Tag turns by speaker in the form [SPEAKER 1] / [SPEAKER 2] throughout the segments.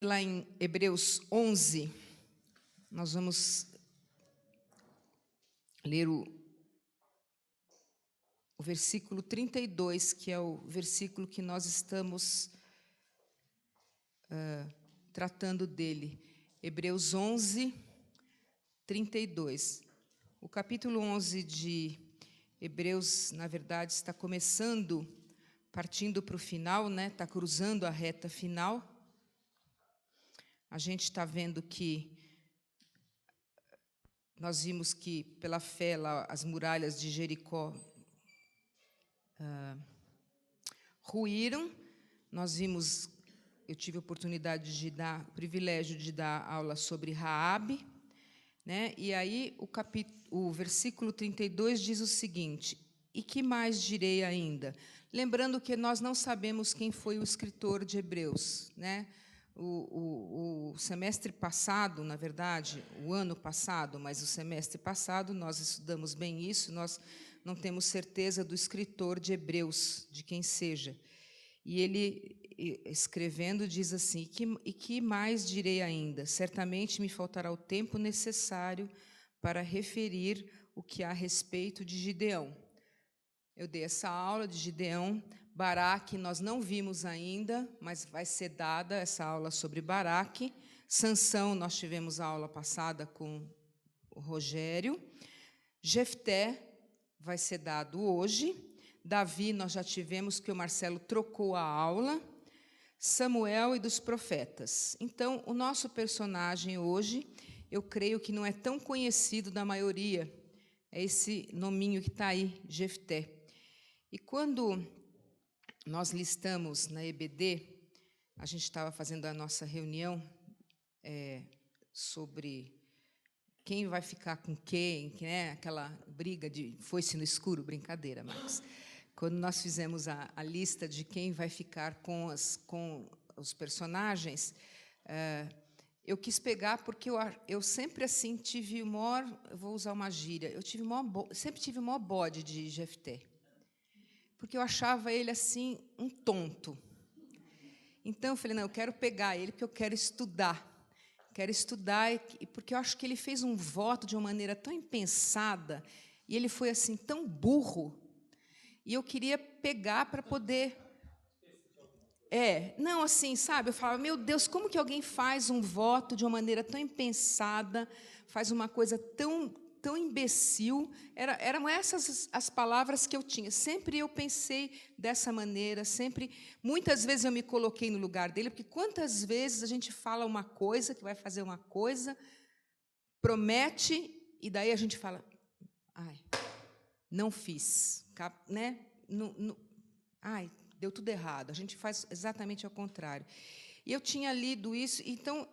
[SPEAKER 1] Lá em Hebreus 11, nós vamos ler o versículo 32, que é o versículo que nós estamos tratando dele. Hebreus 11, 32. O capítulo 11 de Hebreus, na verdade, está começando, partindo para o final, né? Está cruzando a reta final. A gente está vendo que nós vimos que, pela fé, lá, as muralhas de Jericó ruíram. Nós vimos, eu tive a oportunidade de dar, o privilégio de dar aula sobre Raabe, né? E aí o versículo 32 diz o seguinte: e que mais direi ainda? Lembrando que nós não sabemos quem foi o escritor de Hebreus, né? O semestre passado, na verdade, o ano passado, mas o semestre passado, nós estudamos bem isso, nós não temos certeza do escritor de Hebreus, de quem seja. E ele, escrevendo, diz assim: e que mais direi ainda? Certamente me faltará o tempo necessário para referir o que há a respeito de Gideão. Eu dei essa aula de Gideão. Baraque nós não vimos ainda, mas vai ser dada essa aula sobre Baraque. Sansão, nós tivemos a aula passada com o Rogério. Jefté vai ser dado hoje. Davi, nós já tivemos, que o Marcelo trocou a aula. Samuel e dos profetas. Então, o nosso personagem hoje, eu creio que não é tão conhecido da maioria. É esse nominho que está aí, Jefté. E quando nós listamos na EBD, a gente estava fazendo a nossa reunião sobre quem vai ficar com quem, né? Aquela briga de foice no escuro, brincadeira, Marcos. Quando nós fizemos a lista de quem vai ficar com os personagens, eu quis pegar porque eu sempre assim tive o maior, eu vou usar uma gíria, sempre tive o maior bode de Jefté, porque eu achava ele assim um tonto. Então eu falei, não, eu quero pegar ele porque eu quero estudar. Quero estudar porque eu acho que ele fez um voto de uma maneira tão impensada e ele foi assim tão burro. E eu queria pegar para poder... não, assim, sabe? Eu falava, meu Deus, como que alguém faz um voto de uma maneira tão impensada, faz uma coisa tão imbecil? Eram essas as palavras que eu tinha. Sempre eu pensei dessa maneira, muitas vezes eu me coloquei no lugar dele, porque quantas vezes a gente fala uma coisa, que vai fazer uma coisa, promete, e daí a gente fala, ai, não fiz, né? Ai, deu tudo errado. A gente faz exatamente ao contrário. E eu tinha lido isso, então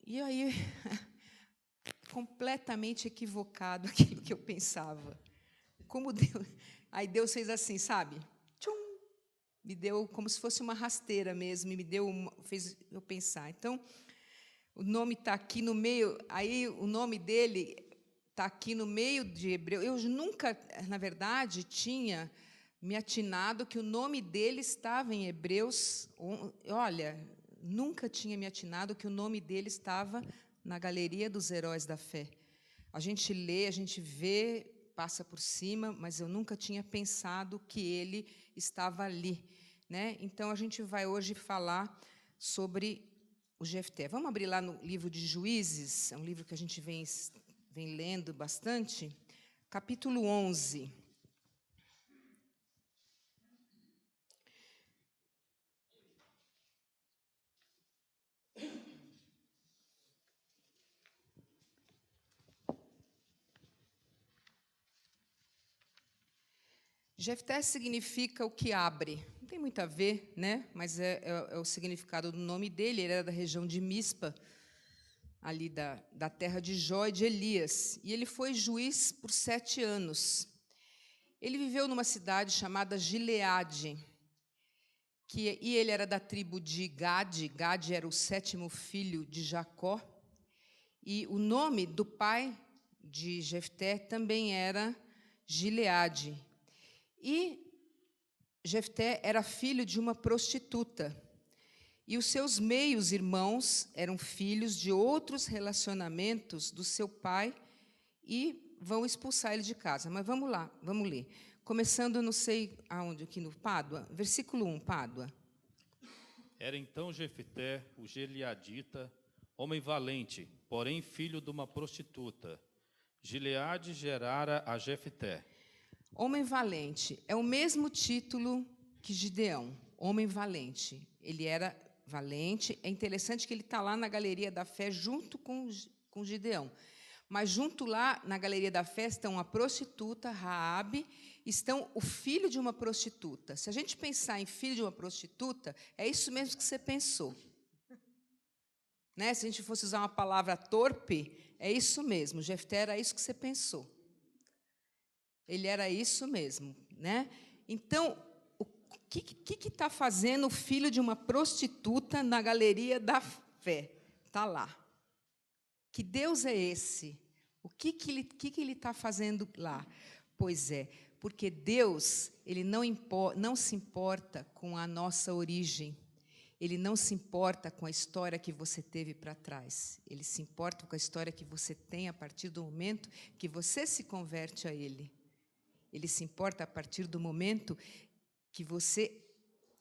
[SPEAKER 1] e aí completamente equivocado aquilo que eu pensava. Como Deus, aí Deus fez assim, sabe? Tchum, me deu como se fosse uma rasteira mesmo, fez eu pensar. Então, o nome está aqui no meio, aí o nome dele está aqui no meio de Hebreu. Eu nunca, na verdade, tinha me atinado que o nome dele estava em Hebreus. Olha, nunca tinha me atinado que o nome dele estava na galeria dos heróis da fé. A gente lê, a gente vê, passa por cima, mas eu nunca tinha pensado que ele estava ali, né? Então, a gente vai hoje falar sobre o Jefté. Vamos abrir lá no livro de Juízes, é um livro que a gente vem lendo bastante, capítulo 11. Jefté significa o que abre. Não tem muito a ver, né? Mas é o significado do nome dele. Ele era da região de Mispa, ali da terra de Jó e de Elias. E ele foi juiz por 7 anos. Ele viveu numa cidade chamada Gileade, e ele era da tribo de Gade. Gade era o 7º filho de Jacó. E o nome do pai de Jefté também era Gileade. E Jefté era filho de uma prostituta. E os seus meios irmãos eram filhos de outros relacionamentos do seu pai e vão expulsar ele de casa. Mas vamos lá, vamos ler. Começando, não sei aonde, aqui no Pádua, versículo 1, Pádua.
[SPEAKER 2] Era então Jefté, o gileadita, homem valente, porém filho de uma prostituta. Gileade gerara a Jefté.
[SPEAKER 1] Homem valente é o mesmo título que Gideão, homem valente. Ele era valente. É interessante que ele está lá na Galeria da Fé junto com Gideão. Mas junto lá, na Galeria da Fé, estão a prostituta, Raabe, estão o filho de uma prostituta. Se a gente pensar em filho de uma prostituta, é isso mesmo que você pensou. Né? Se a gente fosse usar uma palavra torpe, é isso mesmo. Jefté era isso que você pensou. Ele era isso mesmo. Né? Então, o que está fazendo o filho de uma prostituta na Galeria da Fé? Está lá. Que Deus é esse? O que ele está fazendo lá? Pois é, porque Deus ele não se importa com a nossa origem. Ele não se importa com a história que você teve para trás. Ele se importa com a história que você tem a partir do momento que você se converte a Ele. Ele se importa a partir do momento que você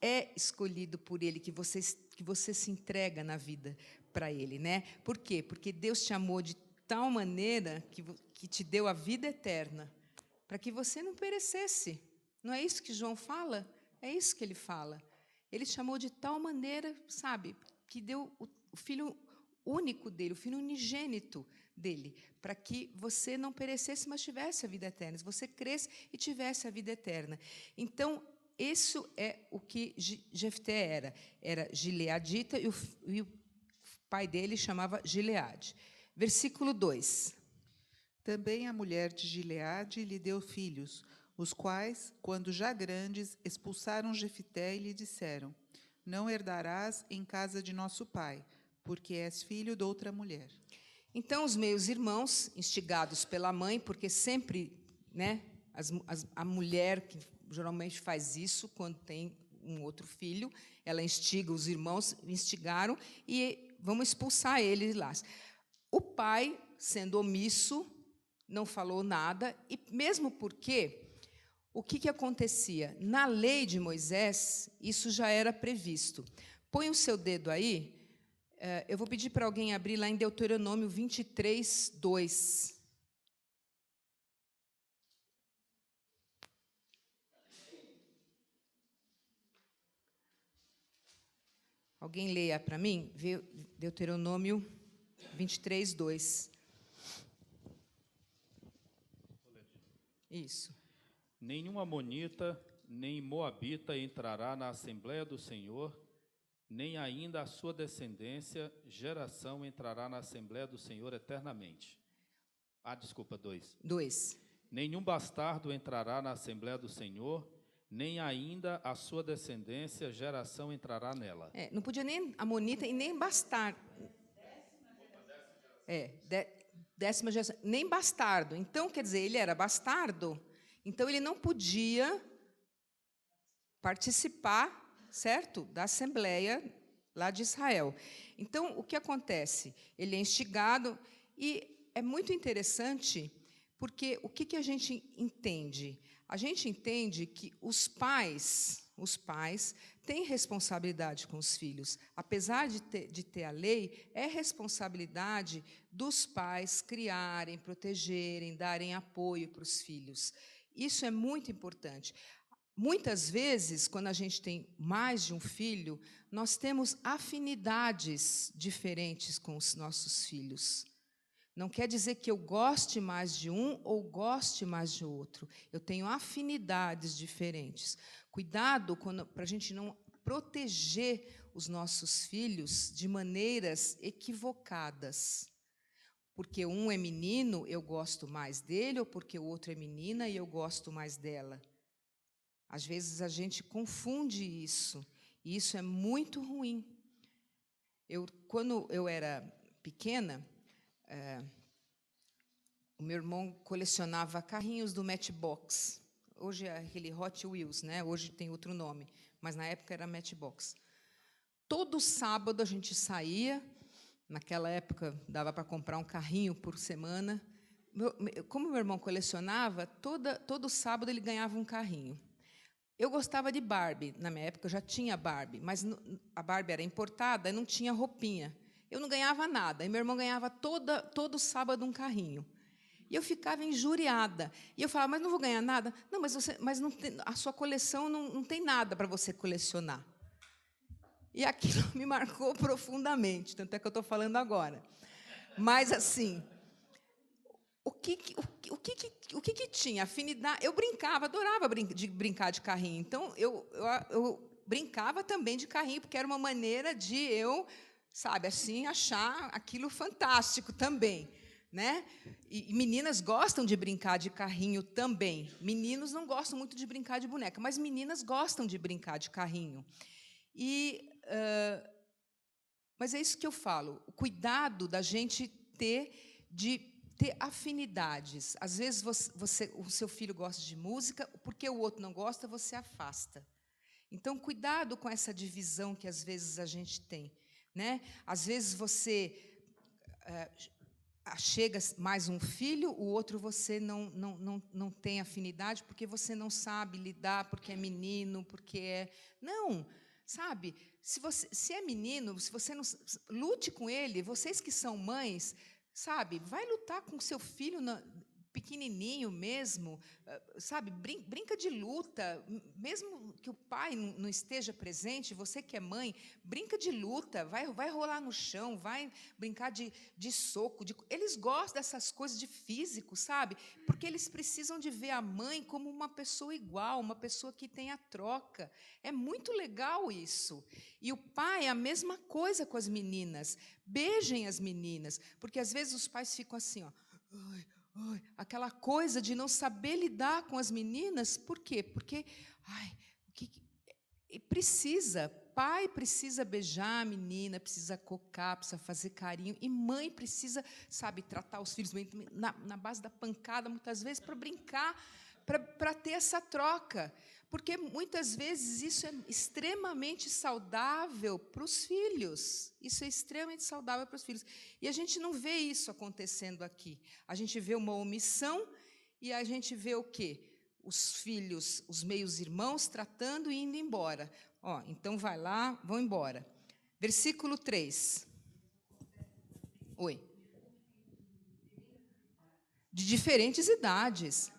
[SPEAKER 1] é escolhido por Ele, que você se entrega na vida para Ele, né? Por quê? Porque Deus te amou de tal maneira que te deu a vida eterna, para que você não perecesse. Não é isso que João fala? É isso que ele fala. Ele te amou de tal maneira, sabe, que deu o Filho único dele, o Filho unigênito dele, para que você não perecesse, mas tivesse a vida eterna. Se você cresce e tivesse a vida eterna. Então, isso é o que Jefté era. Era gileadita e o pai dele chamava Gileade. Versículo 2.
[SPEAKER 3] Também a mulher de Gileade lhe deu filhos, os quais, quando já grandes, expulsaram Jefté e lhe disseram: não herdarás em casa de nosso pai, porque és filho de outra mulher.
[SPEAKER 1] Então, os meus irmãos, instigados pela mãe, porque sempre, né, a mulher que geralmente faz isso quando tem um outro filho, ela instiga os irmãos, instigaram e vamos expulsar ele lá. O pai, sendo omisso, não falou nada, e mesmo porque o que acontecia? Na lei de Moisés, isso já era previsto. Põe o seu dedo aí, eu vou pedir para alguém abrir lá em Deuteronômio 23, 2. Alguém leia para mim? Deuteronômio 23, 2. Isso.
[SPEAKER 2] Nenhum amonita, nem moabita entrará na Assembleia do Senhor, nem ainda a sua descendência, geração, entrará na Assembleia do Senhor eternamente. 2.
[SPEAKER 1] 2.
[SPEAKER 2] Nenhum bastardo entrará na Assembleia do Senhor, nem ainda a sua descendência, geração, entrará nela.
[SPEAKER 1] Não podia nem amonita e nem bastardo. Décima geração, nem bastardo. Então, quer dizer, ele era bastardo, então ele não podia participar, certo, da Assembleia lá de Israel. Então, o que acontece? Ele é instigado e é muito interessante, porque o que a gente entende? A gente entende que os pais têm responsabilidade com os filhos. Apesar de ter a lei, é responsabilidade dos pais criarem, protegerem, darem apoio para os filhos. Isso é muito importante. Muitas vezes, quando a gente tem mais de um filho, nós temos afinidades diferentes com os nossos filhos. Não quer dizer que eu goste mais de um ou goste mais de outro. Eu tenho afinidades diferentes. Cuidado para a gente não proteger os nossos filhos de maneiras equivocadas. Porque um é menino, eu gosto mais dele, ou porque o outro é menina e eu gosto mais dela. Às vezes a gente confunde isso, e isso é muito ruim. Quando eu era pequena, o meu irmão colecionava carrinhos do Matchbox. Hoje é aquele Hot Wheels, né? Hoje tem outro nome, mas na época era Matchbox. todo sábado a gente saía. Naquela época, dava para comprar um carrinho por semana. Como meu irmão colecionava, todo sábado ele ganhava um carrinho. Eu gostava de Barbie. Na minha época, eu já tinha Barbie, mas a Barbie era importada e não tinha roupinha. Eu não ganhava nada. E meu irmão ganhava todo sábado um carrinho. E eu ficava injuriada. E eu falava, mas não vou ganhar nada? Não, mas não tem, a sua coleção não tem nada para você colecionar. E aquilo me marcou profundamente, tanto é que eu estou falando agora. Mas, assim, o que tinha? Afinidade. Eu brincava, adorava brincar de carrinho. Então, eu brincava também de carrinho, porque era uma maneira de eu, sabe, assim, achar aquilo fantástico também. Né? E meninas gostam de brincar de carrinho também. Meninos não gostam muito de brincar de boneca, mas meninas gostam de brincar de carrinho. Mas é isso que eu falo, o cuidado da gente ter afinidades. Às vezes o seu filho gosta de música, porque o outro não gosta, você afasta. Então, cuidado com essa divisão que às vezes a gente tem. Né? Às vezes você chega mais um filho, o outro você não tem afinidade, porque você não sabe lidar, porque é menino, porque é... Não, sabe? Se é menino, se você não... Lute com ele, vocês que são mães, sabe? Vai lutar com seu filho pequenininho mesmo, sabe? Brinca de luta, mesmo que o pai não esteja presente, você que é mãe, brinca de luta, vai rolar no chão, vai brincar de soco. Eles gostam dessas coisas de físico, sabe? Porque eles precisam de ver a mãe como uma pessoa igual, uma pessoa que tem a troca. É muito legal isso. E o pai é a mesma coisa com as meninas. Beijem as meninas, porque às vezes os pais ficam assim, ó, aquela coisa de não saber lidar com as meninas. Por quê? Porque pai precisa beijar a menina, precisa cocar, precisa fazer carinho, e mãe precisa, sabe, tratar os filhos na base da pancada, muitas vezes, para brincar, para ter essa troca. Porque, muitas vezes, isso é extremamente saudável para os filhos. Isso é extremamente saudável para os filhos. E a gente não vê isso acontecendo aqui. A gente vê uma omissão e a gente vê o quê? Os filhos, os meios-irmãos, tratando e indo embora. Então, vai lá, vão embora. Versículo 3. Oi. De diferentes idades.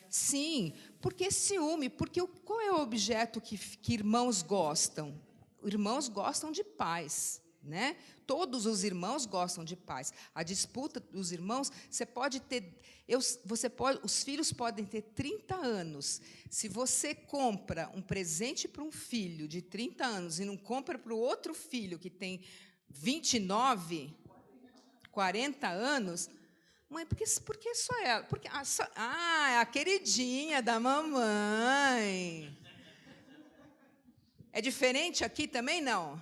[SPEAKER 1] Sim, porque ciúme, porque qual é o objeto que irmãos gostam? Irmãos gostam de paz, né? Todos os irmãos gostam de paz. A disputa dos irmãos, os filhos podem ter 30 anos. Se você compra um presente para um filho de 30 anos e não compra para o outro filho que tem 29, 40 anos... Mãe, por que só ela? Porque, é a queridinha da mamãe. É diferente aqui também, não?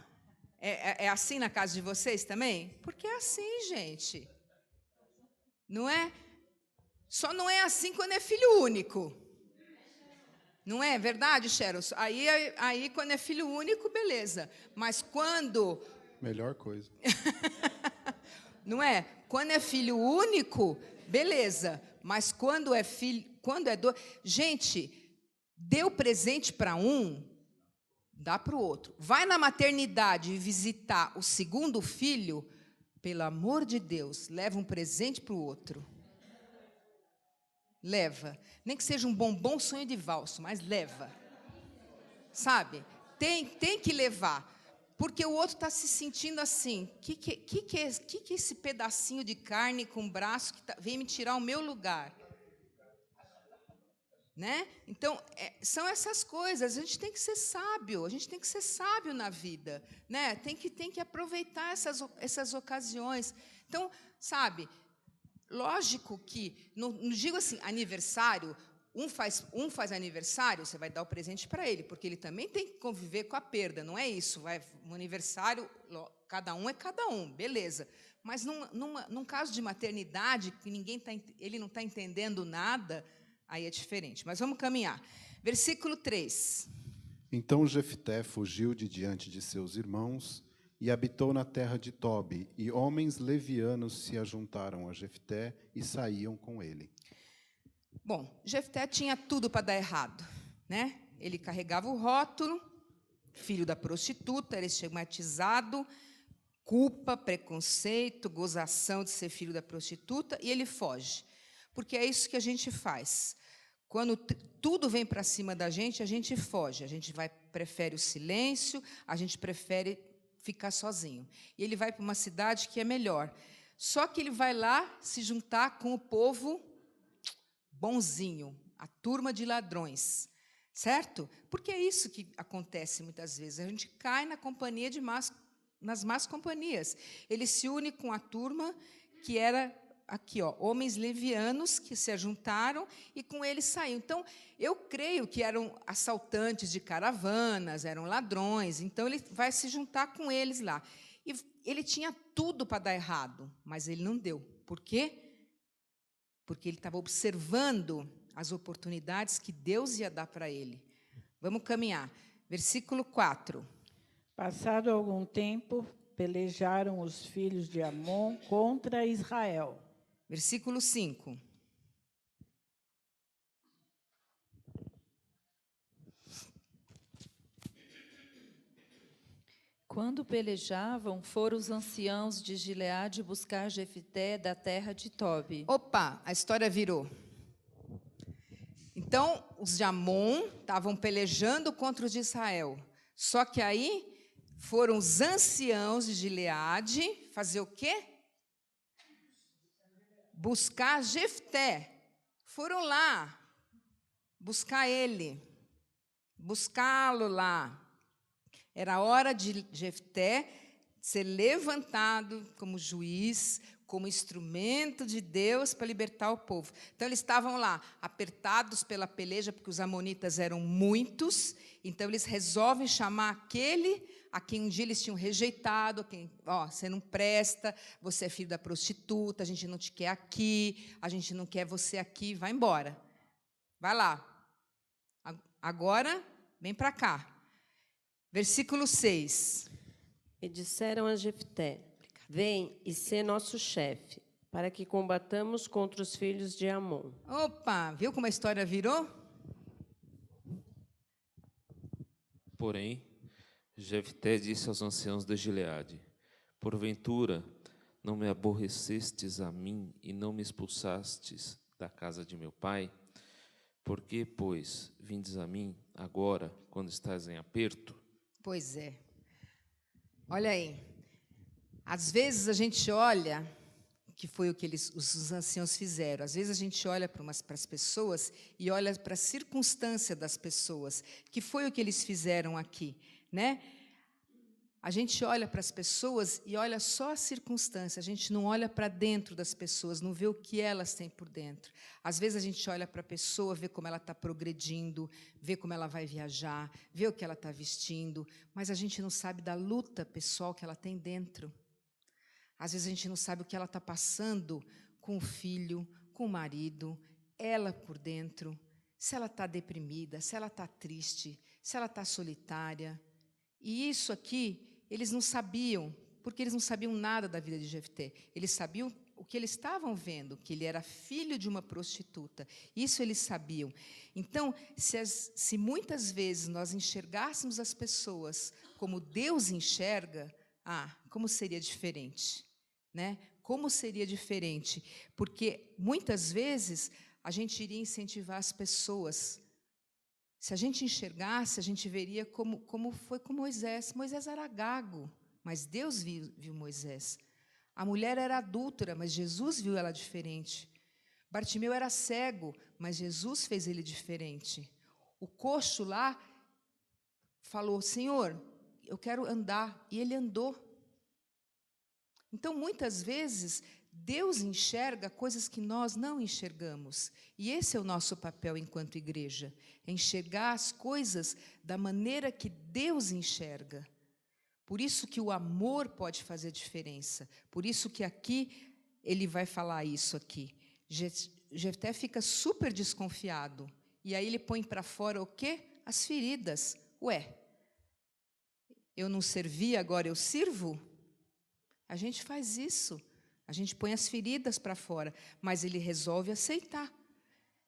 [SPEAKER 1] É assim na casa de vocês também? Porque é assim, gente. Não é? Só não é assim quando é filho único. Não é verdade, Cheryl? Aí, quando é filho único, beleza. Mas quando...
[SPEAKER 4] Melhor coisa.
[SPEAKER 1] Não é? Quando é filho único, beleza. Mas quando é dois... Gente, deu presente para um, dá para o outro. Vai na maternidade visitar o segundo filho, pelo amor de Deus, leva um presente para o outro. Leva. Nem que seja um bombom sonho de valso, mas leva. Sabe? Tem que levar. Porque o outro está se sentindo assim, que é esse pedacinho de carne com braço que vem me tirar o meu lugar? Né? Então, são essas coisas. A gente tem que ser sábio, na vida. Né? Tem que aproveitar essas ocasiões. Então, sabe, lógico que, não digo assim, aniversário... Um faz aniversário, você vai dar o presente para ele, porque ele também tem que conviver com a perda, não é isso? Um aniversário, cada um é cada um, beleza. Mas num caso de maternidade, que ele não está entendendo nada, aí é diferente. Mas vamos caminhar. Versículo 3.
[SPEAKER 4] Então Jefté fugiu de diante de seus irmãos e habitou na terra de Tobi, e homens levianos se ajuntaram a Jefté e saíam com ele.
[SPEAKER 1] Bom, Jefté tinha tudo para dar errado, né? Ele carregava o rótulo, filho da prostituta, era estigmatizado, culpa, preconceito, gozação de ser filho da prostituta, e ele foge. Porque é isso que a gente faz. Quando tudo vem para cima da gente, a gente foge. A gente prefere o silêncio, a gente prefere ficar sozinho. E ele vai para uma cidade que é melhor. Só que ele vai lá se juntar com o povo bonzinho, a turma de ladrões. Certo? Porque é isso que acontece muitas vezes. A gente cai na companhia nas más companhias. Ele se une com a turma que era aqui, ó, homens levianos que se ajuntaram e com eles saíram. Então, eu creio que eram assaltantes de caravanas, eram ladrões. Então, ele vai se juntar com eles lá. E ele tinha tudo para dar errado, mas ele não deu. Por quê? Porque ele estava observando as oportunidades que Deus ia dar para ele. Vamos caminhar. Versículo 4.
[SPEAKER 5] Passado algum tempo, pelejaram os filhos de Amon contra Israel.
[SPEAKER 1] Versículo 5.
[SPEAKER 6] Quando pelejavam, foram os anciãos de Gileade buscar Jefté da terra de Tobi.
[SPEAKER 1] Opa, a história virou. Então, os de Amon estavam pelejando contra os de Israel. Só que aí foram os anciãos de Gileade fazer o quê? Buscar Jefté. Foram lá buscar ele, buscá-lo lá. Era hora de Jefté ser levantado como juiz, como instrumento de Deus para libertar o povo. Então, eles estavam lá, apertados pela peleja, porque os amonitas eram muitos. Então, eles resolvem chamar aquele a quem um dia eles tinham rejeitado, quem, ó, você não presta, você é filho da prostituta, a gente não te quer aqui, a gente não quer você aqui, vai embora. Vai lá. Agora, vem para cá. Versículo 6.
[SPEAKER 7] E disseram a Jefté: vem e sê nosso chefe, para que combatamos contra os filhos de Amon.
[SPEAKER 1] Opa, viu como a história virou?
[SPEAKER 8] Porém, Jefté disse aos anciãos de Gileade: porventura, não me aborrecestes a mim e não me expulsastes da casa de meu pai? Por que, pois, vindes a mim agora, quando estás em aperto?
[SPEAKER 1] Pois é. Olha aí. Às vezes a gente olha, que foi o que os anciãos fizeram, às vezes a gente olha para as pessoas e olha para a circunstância das pessoas, que foi o que eles fizeram aqui, né? A gente olha para as pessoas e olha só a circunstância, a gente não olha para dentro das pessoas, não vê o que elas têm por dentro. Às vezes a gente olha para a pessoa, vê como ela está progredindo, vê como ela vai viajar, vê o que ela está vestindo, mas a gente não sabe da luta pessoal que ela tem dentro. Às vezes a gente não sabe o que ela está passando com o filho, com o marido, ela por dentro, se ela está deprimida, se ela está triste, se ela está solitária. E isso aqui eles não sabiam, porque eles não sabiam nada da vida de Jefté. Eles sabiam o que eles estavam vendo, que ele era filho de uma prostituta. Isso eles sabiam. Então, se muitas vezes nós enxergássemos as pessoas como Deus enxerga, como seria diferente, né? Como seria diferente? Porque muitas vezes a gente iria incentivar as pessoas. Se a gente enxergasse, a gente veria como foi com Moisés. Moisés era gago, mas Deus viu Moisés. A mulher era adúltera, mas Jesus viu ela diferente. Bartimeu era cego, mas Jesus fez ele diferente. O coxo lá falou: Senhor, eu quero andar, e ele andou. Então, muitas vezes, Deus enxerga coisas que nós não enxergamos. E esse é o nosso papel enquanto igreja, é enxergar as coisas da maneira que Deus enxerga. Por isso que o amor pode fazer diferença. Por isso que aqui ele vai falar isso aqui. Jefté fica super desconfiado. E aí ele põe para fora o quê? As feridas. Ué, eu não servi, agora eu sirvo? A gente faz isso. A gente põe as feridas para fora, mas ele resolve aceitar.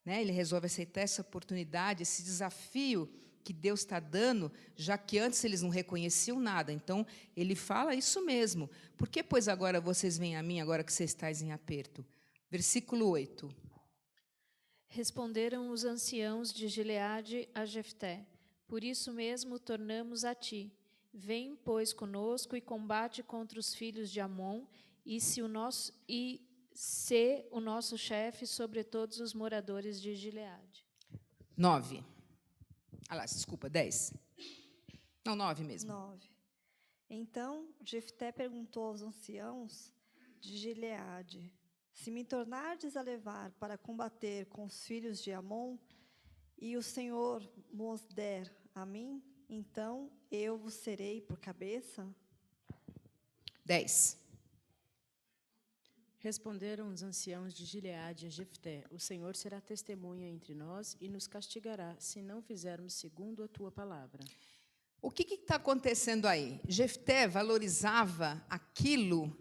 [SPEAKER 1] Né? Ele resolve aceitar essa oportunidade, esse desafio que Deus está dando, já que antes eles não reconheciam nada. Então, ele fala isso mesmo. Por que, pois, agora vocês vêm a mim, agora que vocês estáis em aperto? Versículo 8.
[SPEAKER 9] Responderam os anciãos de Gileade a Jefté: por isso mesmo tornamos a ti. Vem, pois, conosco e combate contra os filhos de Amon, e se o nosso chefe sobre todos os moradores de Gileade.
[SPEAKER 1] 9. Desculpa, 10. Não, 9 mesmo.
[SPEAKER 10] 9. Então Jefté perguntou aos anciãos de Gileade: se me tornardes a levar para combater com os filhos de Amon, e o Senhor mos der a mim, então eu vos serei por cabeça?
[SPEAKER 1] 10.
[SPEAKER 11] Responderam os anciãos de Gileade a Jefté: o Senhor será testemunha entre nós e nos castigará, se não fizermos segundo a tua palavra.
[SPEAKER 1] O que está acontecendo aí? Jefté valorizava aquilo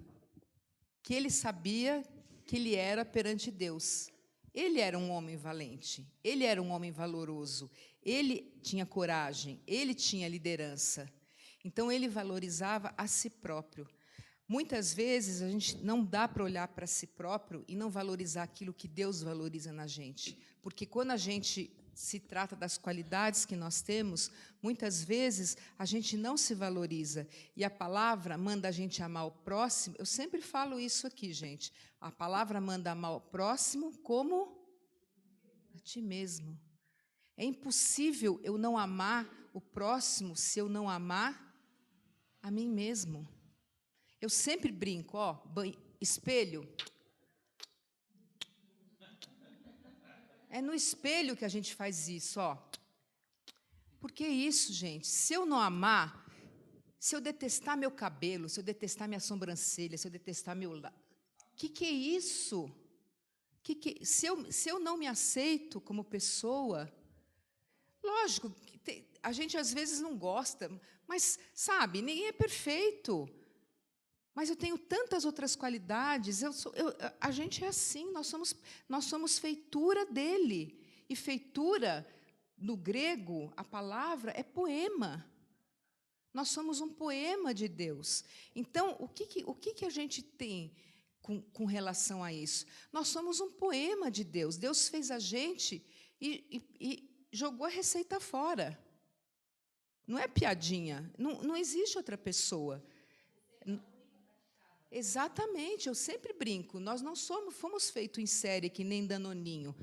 [SPEAKER 1] que ele sabia que ele era perante Deus. Ele era um homem valente, ele era um homem valoroso, ele tinha coragem, ele tinha liderança. Então, ele valorizava a si próprio. Muitas vezes, a gente não dá para olhar para si próprio e não valorizar aquilo que Deus valoriza na gente. Porque quando a gente se trata das qualidades que nós temos, muitas vezes a gente não se valoriza. E a palavra manda a gente amar o próximo. Eu sempre falo isso aqui, gente. A palavra manda amar o próximo como a ti mesmo. É impossível eu não amar o próximo se eu não amar a mim mesmo. Eu sempre brinco, espelho. É no espelho que a gente faz isso, Por que isso, gente? Se eu não amar, se eu detestar meu cabelo, se eu detestar minha sobrancelha, se eu detestar meu... Que é isso? Se eu não me aceito como pessoa... Lógico, a gente às vezes não gosta, mas, sabe, ninguém é perfeito. Mas eu tenho tantas outras qualidades, a gente é assim, nós somos feitura dele. E feitura, no grego, a palavra é poema. Nós somos um poema de Deus. Então, o que a gente tem com relação a isso? Nós somos um poema de Deus. Deus fez a gente e jogou a receita fora. Não é piadinha, não existe outra pessoa. Exatamente, eu sempre brinco, nós não fomos feitos em série que nem Danoninho.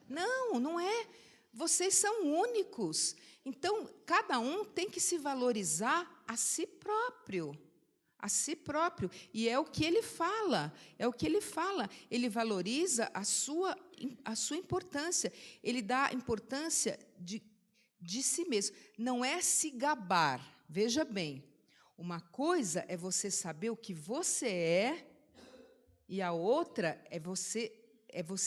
[SPEAKER 1] Não é. Vocês são únicos. Então, cada um tem que se valorizar a si próprio. A si próprio. E é o que ele fala. Ele valoriza a sua importância. Ele dá importância de si mesmo. Não é se gabar. Veja bem. Uma coisa é você saber o que você é, e a outra é você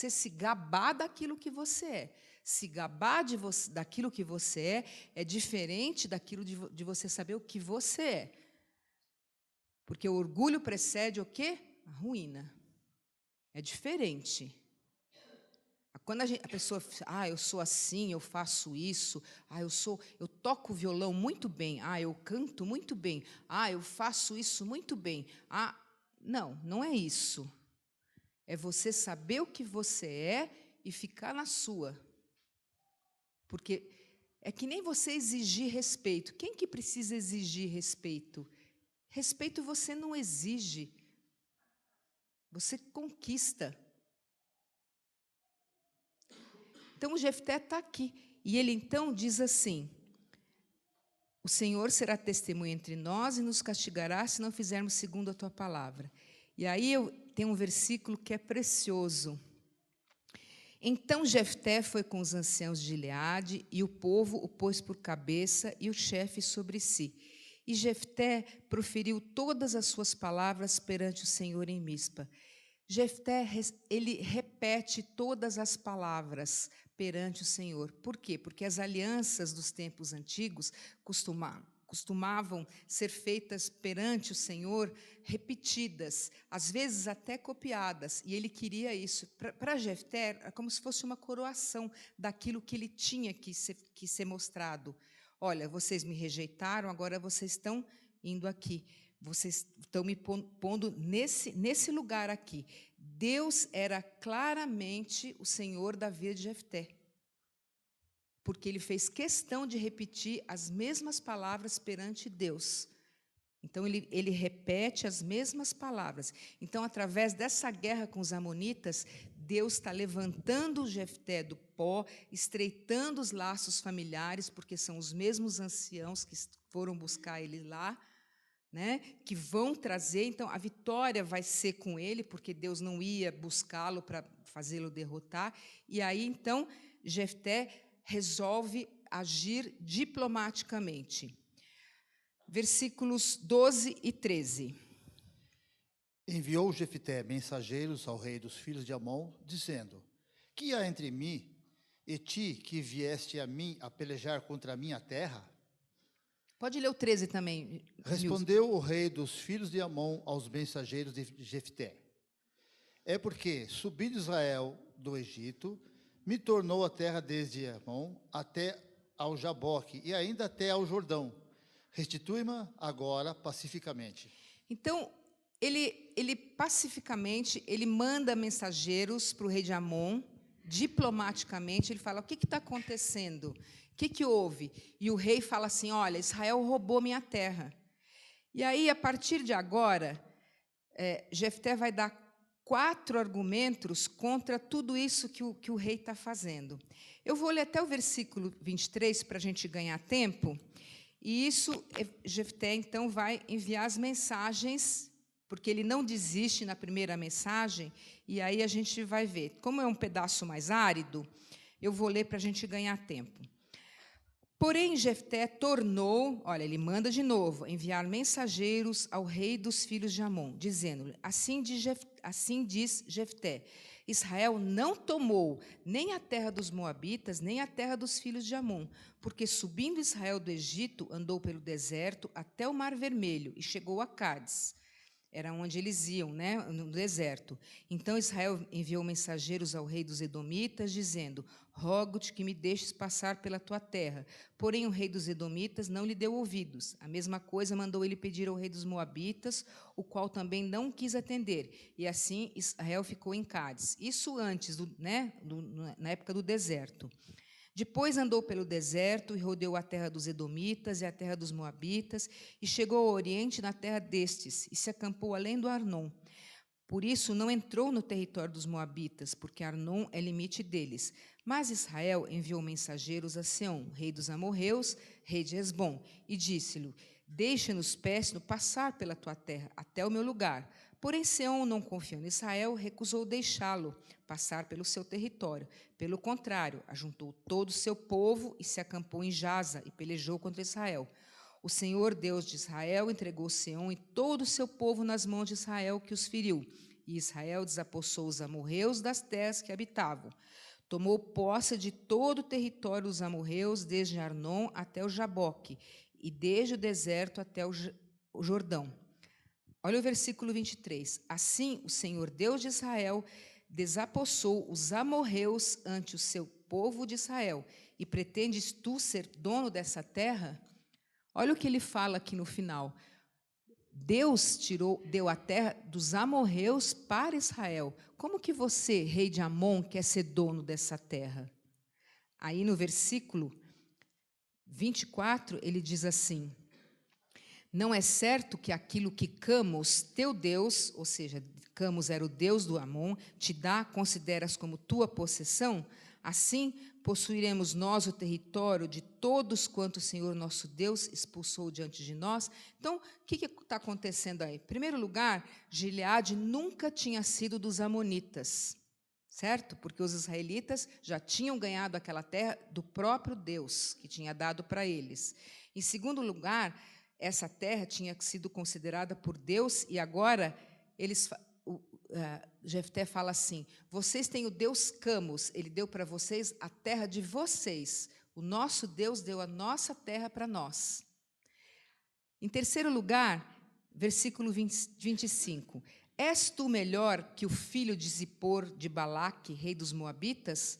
[SPEAKER 1] se gabar daquilo que você é. Se gabar daquilo que você é diferente daquilo de você saber o que você é. Porque o orgulho precede o quê? A ruína. É diferente. Quando a pessoa, eu sou assim, eu faço isso, eu toco violão muito bem, eu canto muito bem, eu faço isso muito bem. Não é isso. É você saber o que você é e ficar na sua. Porque é que nem você exigir respeito. Quem que precisa exigir respeito? Respeito você não exige. Você conquista. Então, o Jefté está aqui. E ele, então, diz assim, o Senhor será testemunha entre nós e nos castigará se não fizermos segundo a tua palavra. E aí tem um versículo que é precioso. Então, Jefté foi com os anciãos de Gileade, e o povo o pôs por cabeça e o chefe sobre si. E Jefté proferiu todas as suas palavras perante o Senhor em Mispa. Jefté, ele repete todas as palavras perante o Senhor. Por quê? Porque as alianças dos tempos antigos costumavam ser feitas perante o Senhor, repetidas, às vezes até copiadas, e ele queria isso. Para Jefté, é como se fosse uma coroação daquilo que ele tinha que ser mostrado. Olha, vocês me rejeitaram, agora vocês estão indo aqui. Vocês estão me pondo nesse lugar aqui. Deus era claramente o Senhor da vida de Jefté, porque ele fez questão de repetir as mesmas palavras perante Deus. Então, ele repete as mesmas palavras. Então, através dessa guerra com os amonitas, Deus está levantando Jefté do pó, estreitando os laços familiares, porque são os mesmos anciãos que foram buscar ele lá, né, que vão trazer, então a vitória vai ser com ele, porque Deus não ia buscá-lo para fazê-lo derrotar, e aí então Jefté resolve agir diplomaticamente. Versículos 12 e 13.
[SPEAKER 12] Enviou Jefté mensageiros ao rei dos filhos de Amon, dizendo: Que há entre mim e ti, que vieste a mim a pelejar contra a minha terra?
[SPEAKER 1] Pode ler o 13 também.
[SPEAKER 12] Respondeu o rei dos filhos de Amon aos mensageiros de Jefté: É porque, subindo Israel do Egito, me tornou a terra desde Amon até ao Jaboque e ainda até ao Jordão. Restitui-me agora pacificamente.
[SPEAKER 1] Então, ele pacificamente, ele manda mensageiros para o rei de Amon, diplomaticamente, ele fala: o que está acontecendo? O que houve? E o rei fala assim: olha, Israel roubou minha terra. E aí, a partir de agora, Jefté vai dar 4 argumentos contra tudo isso que o rei está fazendo. Eu vou ler até o versículo 23 para a gente ganhar tempo. E isso, Jefté, então, vai enviar as mensagens, porque ele não desiste na primeira mensagem, e aí a gente vai ver. Como é um pedaço mais árido, eu vou ler para a gente ganhar tempo. Porém, Jefté tornou, olha, ele manda de novo, enviar mensageiros ao rei dos filhos de Amon, dizendo-lhe: assim diz Jefté: Israel não tomou nem a terra dos moabitas, nem a terra dos filhos de Amon, porque subindo Israel do Egito, andou pelo deserto até o Mar Vermelho e chegou a Cádiz. Era onde eles iam, né, no deserto. Então Israel enviou mensageiros ao rei dos edomitas, dizendo: rogo-te que me deixes passar pela tua terra. Porém o rei dos edomitas não lhe deu ouvidos. A mesma coisa mandou ele pedir ao rei dos moabitas, o qual também não quis atender. E assim Israel ficou em Cádiz. Isso antes, na época do deserto. Depois andou pelo deserto e rodeou a terra dos edomitas e a terra dos moabitas, e chegou ao oriente na terra destes, e se acampou além do Arnon. Por isso não entrou no território dos moabitas, porque Arnon é limite deles. Mas Israel enviou mensageiros a Seom, rei dos amorreus, rei de Hesbom, e disse-lhe: deixa-nos péssimo passar pela tua terra, até o meu lugar. Porém, Seom, não confiando em Israel, recusou deixá-lo passar pelo seu território. Pelo contrário, ajuntou todo o seu povo e se acampou em Jaza e pelejou contra Israel. O Senhor, Deus de Israel, entregou Seom e todo o seu povo nas mãos de Israel, que os feriu. E Israel desapossou os amorreus das terras que habitavam. Tomou posse de todo o território dos amorreus, desde Arnon até o Jaboque, e desde o deserto até o Jordão. Olha o versículo 23. Assim, o Senhor, Deus de Israel, desapossou os amorreus ante o seu povo de Israel. E pretendes tu ser dono dessa terra? Olha o que ele fala aqui no final. Deus deu a terra dos amorreus para Israel. Como que você, rei de Amon, quer ser dono dessa terra? Aí no versículo 24, ele diz assim: não é certo que aquilo que Camos, teu Deus, ou seja, Camos era o Deus do Amon, te dá, consideras como tua possessão? Assim, possuiremos nós o território de todos quanto o Senhor nosso Deus expulsou diante de nós. Então, o que está acontecendo aí? Em primeiro lugar, Gileade nunca tinha sido dos amonitas, certo? Porque os israelitas já tinham ganhado aquela terra do próprio Deus, que tinha dado para eles. Em segundo lugar, essa terra tinha sido considerada por Deus, e agora Jefté fala assim: vocês têm o Deus Camos, ele deu para vocês a terra de vocês. O nosso Deus deu a nossa terra para nós. Em terceiro lugar, versículo 25. És tu melhor que o filho de Zippor de Balaque, rei dos Moabitas?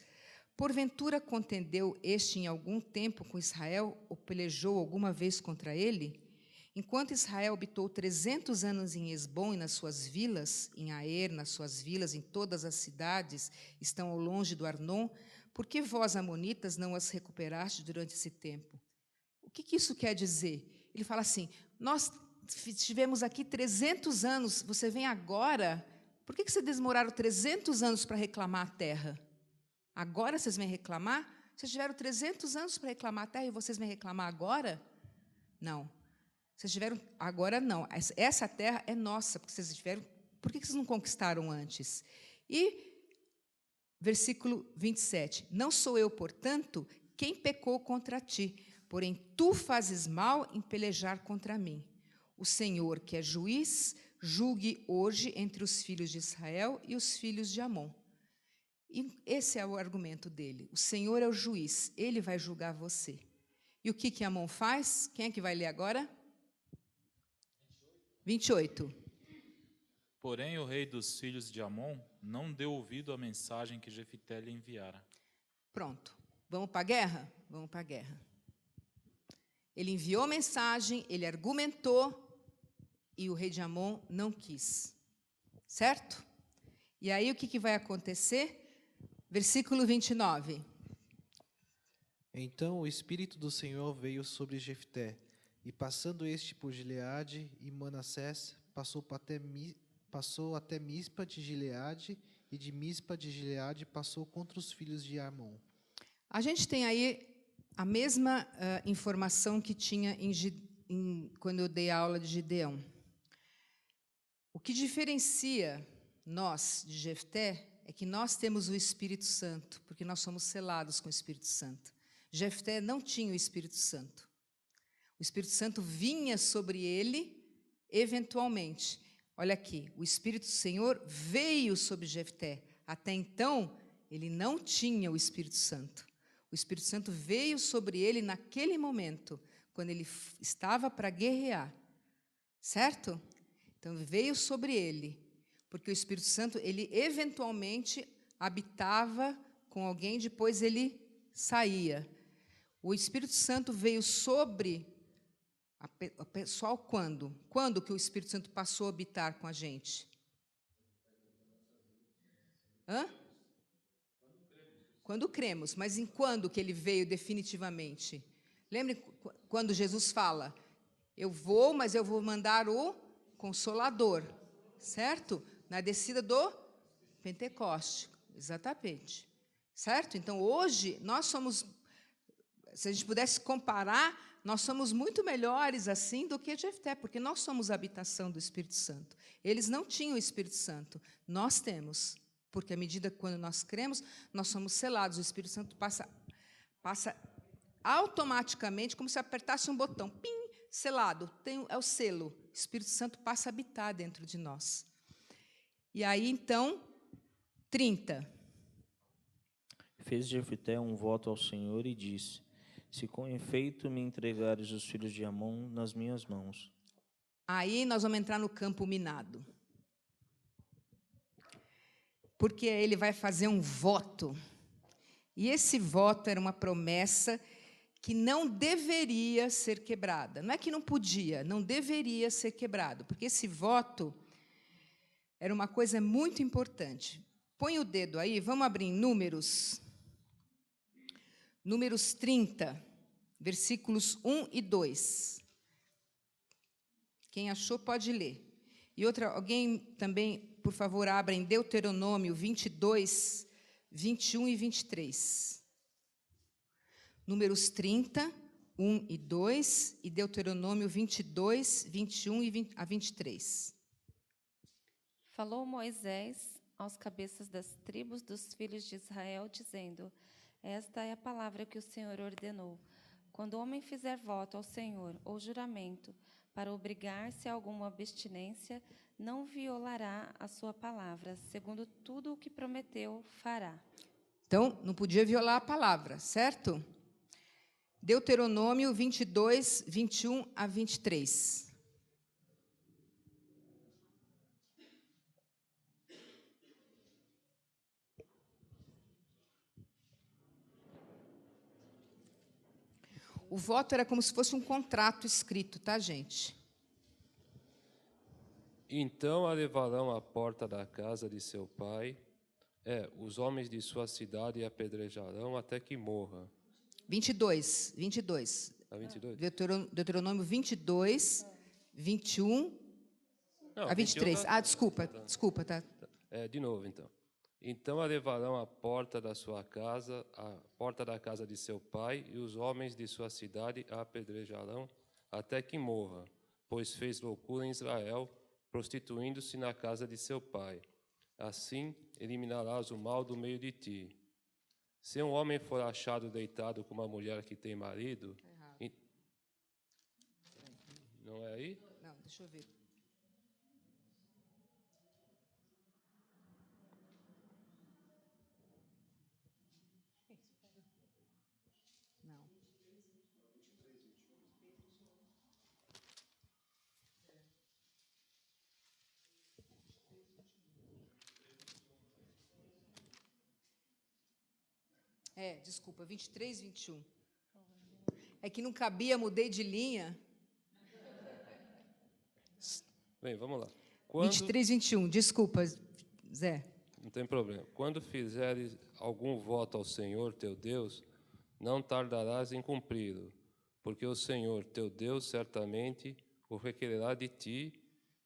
[SPEAKER 1] Porventura contendeu este em algum tempo com Israel, ou pelejou alguma vez contra ele? Enquanto Israel habitou 300 anos em Esbom e nas suas vilas, em Aer, nas suas vilas, em todas as cidades, estão ao longe do Arnon, por que vós, amonitas, não as recuperaste durante esse tempo? O que isso quer dizer? Ele fala assim, nós estivemos aqui 300 anos, você vem agora, por que vocês demoraram 300 anos para reclamar a terra? Agora vocês vêm reclamar? Vocês tiveram 300 anos para reclamar a terra e vocês vêm reclamar agora? Não. Vocês tiveram... Agora não. Essa terra é nossa, porque vocês tiveram... Por que vocês não conquistaram antes? E, versículo 27. Não sou eu, portanto, quem pecou contra ti, porém tu fazes mal em pelejar contra mim. O Senhor, que é juiz, julgue hoje entre os filhos de Israel e os filhos de Amon. E esse é o argumento dele. O Senhor é o juiz, ele vai julgar você. E o que Amon faz? Quem é que vai ler agora? 28.
[SPEAKER 13] Porém, o rei dos filhos de Amon não deu ouvido à mensagem que Jefté lhe enviara.
[SPEAKER 1] Pronto. Vamos para a guerra? Vamos para a guerra. Ele enviou mensagem, ele argumentou, e o rei de Amon não quis. Certo? E aí o que vai acontecer? Versículo 29.
[SPEAKER 14] Então o Espírito do Senhor veio sobre Jefté, e passando este por Gileade e Manassés, passou até Mispa de Gileade, e de Mispa de Gileade passou contra os filhos de Amon.
[SPEAKER 1] A gente tem aí a mesma informação que tinha quando eu dei a aula de Gideão. O que diferencia nós de Jefté é que nós temos o Espírito Santo, porque nós somos selados com o Espírito Santo. Jefté não tinha o Espírito Santo. O Espírito Santo vinha sobre ele eventualmente. Olha aqui, o Espírito do Senhor veio sobre Jefté. Até então, ele não tinha o Espírito Santo. O Espírito Santo veio sobre ele naquele momento, quando ele estava para guerrear. Certo? Então, veio sobre ele. Porque o Espírito Santo, ele eventualmente habitava com alguém, depois ele saía. O Espírito Santo veio sobre o pessoal quando? Quando que o Espírito Santo passou a habitar com a gente? Hã? Quando cremos. Mas em quando que ele veio definitivamente? Lembre quando Jesus fala, eu vou, mas eu vou mandar o Consolador, certo? Na descida do Pentecoste, exatamente. Certo? Então, hoje, nós somos, se a gente pudesse comparar, nós somos muito melhores assim do que Jefté, porque nós somos a habitação do Espírito Santo. Eles não tinham o Espírito Santo, nós temos, porque à medida que quando nós cremos, nós somos selados, o Espírito Santo passa automaticamente, como se apertasse um botão, pim, selado, é o selo, o Espírito Santo passa a habitar dentro de nós. E aí, então, 30.
[SPEAKER 15] Fez Jefté um voto ao Senhor e disse, se com efeito me entregares os filhos de Amon nas minhas mãos.
[SPEAKER 1] Aí nós vamos entrar no campo minado. Porque ele vai fazer um voto. E esse voto era uma promessa que não deveria ser quebrada. Não é que não podia, não deveria ser quebrado. Porque esse voto era uma coisa muito importante. Põe o dedo aí, vamos abrir em Números. Números 30, versículos 1 e 2. Quem achou pode ler. E alguém também, por favor, abra em Deuteronômio 22, 21 e 23. Números 30, 1 e 2, e Deuteronômio 22, 21 a 23.
[SPEAKER 16] Falou Moisés aos cabeças das tribos dos filhos de Israel, dizendo, esta é a palavra que o Senhor ordenou. Quando o homem fizer voto ao Senhor, ou juramento, para obrigar-se a alguma abstinência, não violará a sua palavra, segundo tudo o que prometeu, fará.
[SPEAKER 1] Então, não podia violar a palavra, certo? Deuteronômio 22, 21 a 23. O voto era como se fosse um contrato escrito, tá, gente?
[SPEAKER 17] Então a levarão à porta da casa de seu pai, os homens de sua cidade a apedrejarão até que morra.
[SPEAKER 1] 22.
[SPEAKER 17] Ah, 22?
[SPEAKER 1] Deuteronômio 22, 21 a 23. Ah, desculpa, tá.
[SPEAKER 17] De novo, então. Então a levarão à porta da sua casa, à porta da casa de seu pai, e os homens de sua cidade a apedrejarão até que morra, pois fez loucura em Israel, prostituindo-se na casa de seu pai. Assim eliminarás o mal do meio de ti. Se um homem for achado deitado com uma mulher que tem marido... Não é aí?
[SPEAKER 1] Não, deixa eu ver. Não. Desculpa, 23, 21. É que não cabia, mudei de linha.
[SPEAKER 17] Bem, vamos lá.
[SPEAKER 1] 23, 21, desculpa, Zé.
[SPEAKER 17] Não tem problema. Quando fizeres algum voto ao Senhor, teu Deus, não tardarás em cumpri-lo, porque o Senhor, teu Deus, certamente o requererá de ti,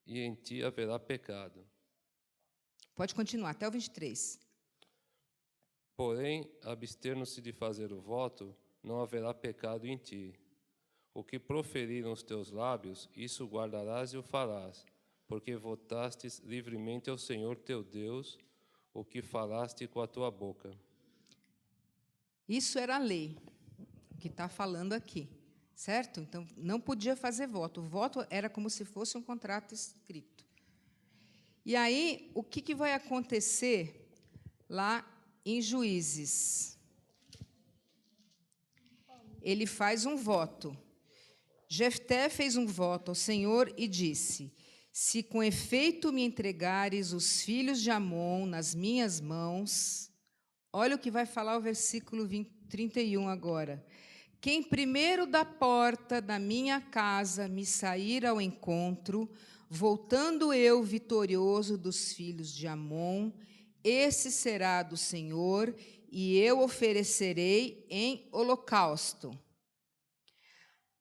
[SPEAKER 17] e em ti haverá pecado.
[SPEAKER 1] Pode continuar, até o 23.
[SPEAKER 17] Porém, abster-no-se de fazer o voto, não haverá pecado em ti. O que proferiram os teus lábios, isso guardarás e o farás, porque votastes livremente ao Senhor teu Deus, o que falaste com a tua boca.
[SPEAKER 1] Isso era a lei, o que está falando aqui, certo? Então, não podia fazer voto. O voto era como se fosse um contrato escrito. E aí, o que vai acontecer lá em Juízes? Ele faz um voto. Jefté fez um voto ao Senhor e disse: se com efeito me entregares os filhos de Amon nas minhas mãos... Olha o que vai falar o versículo 31 agora. Quem primeiro da porta da minha casa me sair ao encontro, voltando eu vitorioso dos filhos de Amon, esse será do Senhor, e eu oferecerei em holocausto.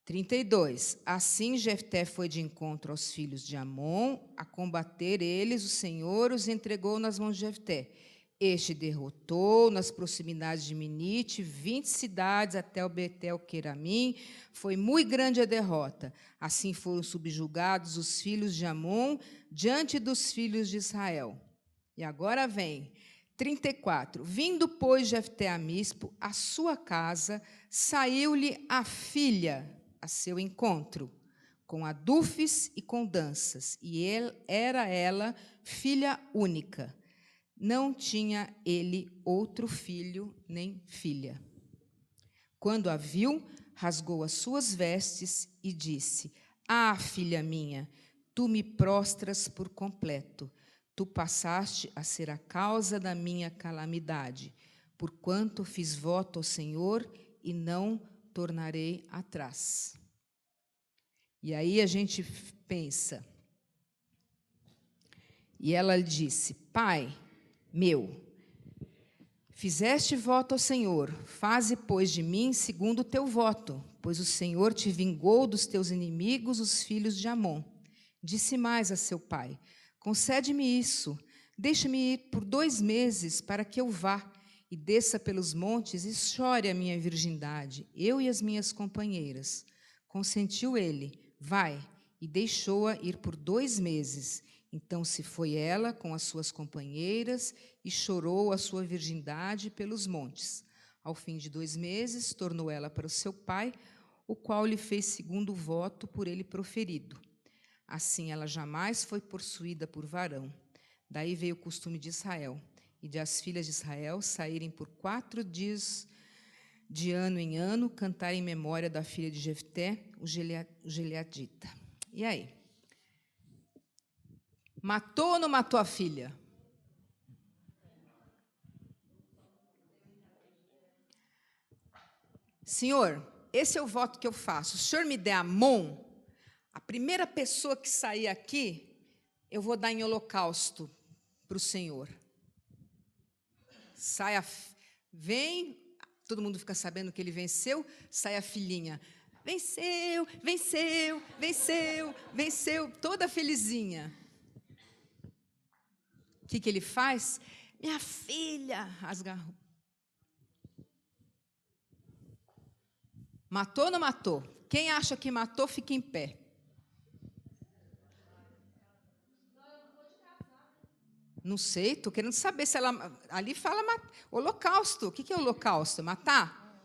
[SPEAKER 1] 32. Assim Jefté foi de encontro aos filhos de Amon, a combater eles, o Senhor os entregou nas mãos de Jefté. Este derrotou nas proximidades de Minite 20 cidades até o Betel-Queramim. Foi muito grande a derrota. Assim foram subjugados os filhos de Amon diante dos filhos de Israel. E agora vem 34. Vindo, pois, Jefté a Mispo, à sua casa, saiu-lhe a filha a seu encontro, com adufes e com danças, e era ela filha única. Não tinha ele outro filho nem filha. Quando a viu, rasgou as suas vestes e disse: ah, filha minha, tu me prostras por completo. Tu passaste a ser a causa da minha calamidade, porquanto fiz voto ao Senhor e não tornarei atrás. E aí a gente pensa. E ela disse: pai meu, fizeste voto ao Senhor, faze, pois, de mim segundo o teu voto, pois o Senhor te vingou dos teus inimigos, os filhos de Amon. Disse mais a seu pai: concede-me isso, deixa-me ir por 2 meses para que eu vá e desça pelos montes e chore a minha virgindade, eu e as minhas companheiras. Consentiu ele: vai, e deixou-a ir por 2 meses. Então se foi ela com as suas companheiras e chorou a sua virgindade pelos montes. Ao fim de 2 meses, tornou ela para o seu pai, o qual lhe fez segundo o voto por ele proferido. Assim ela jamais foi possuída por varão. Daí veio o costume de Israel, e de as filhas de Israel saírem por 4 dias de ano em ano, cantar em memória da filha de Jefté, o Gileadita. E aí? Matou ou não matou a filha? Senhor, esse é o voto que eu faço. Se o senhor me der Amon, a primeira pessoa que sair aqui, eu vou dar em holocausto para o Senhor. Vem, todo mundo fica sabendo que ele venceu, sai a filhinha. Venceu, venceu, venceu, venceu, toda felizinha. O que ele faz? Minha filha, rasga. Matou ou não matou? Quem acha que matou, fica em pé. Não sei, estou querendo saber se ela... Ali fala holocausto. O que é holocausto? Matar?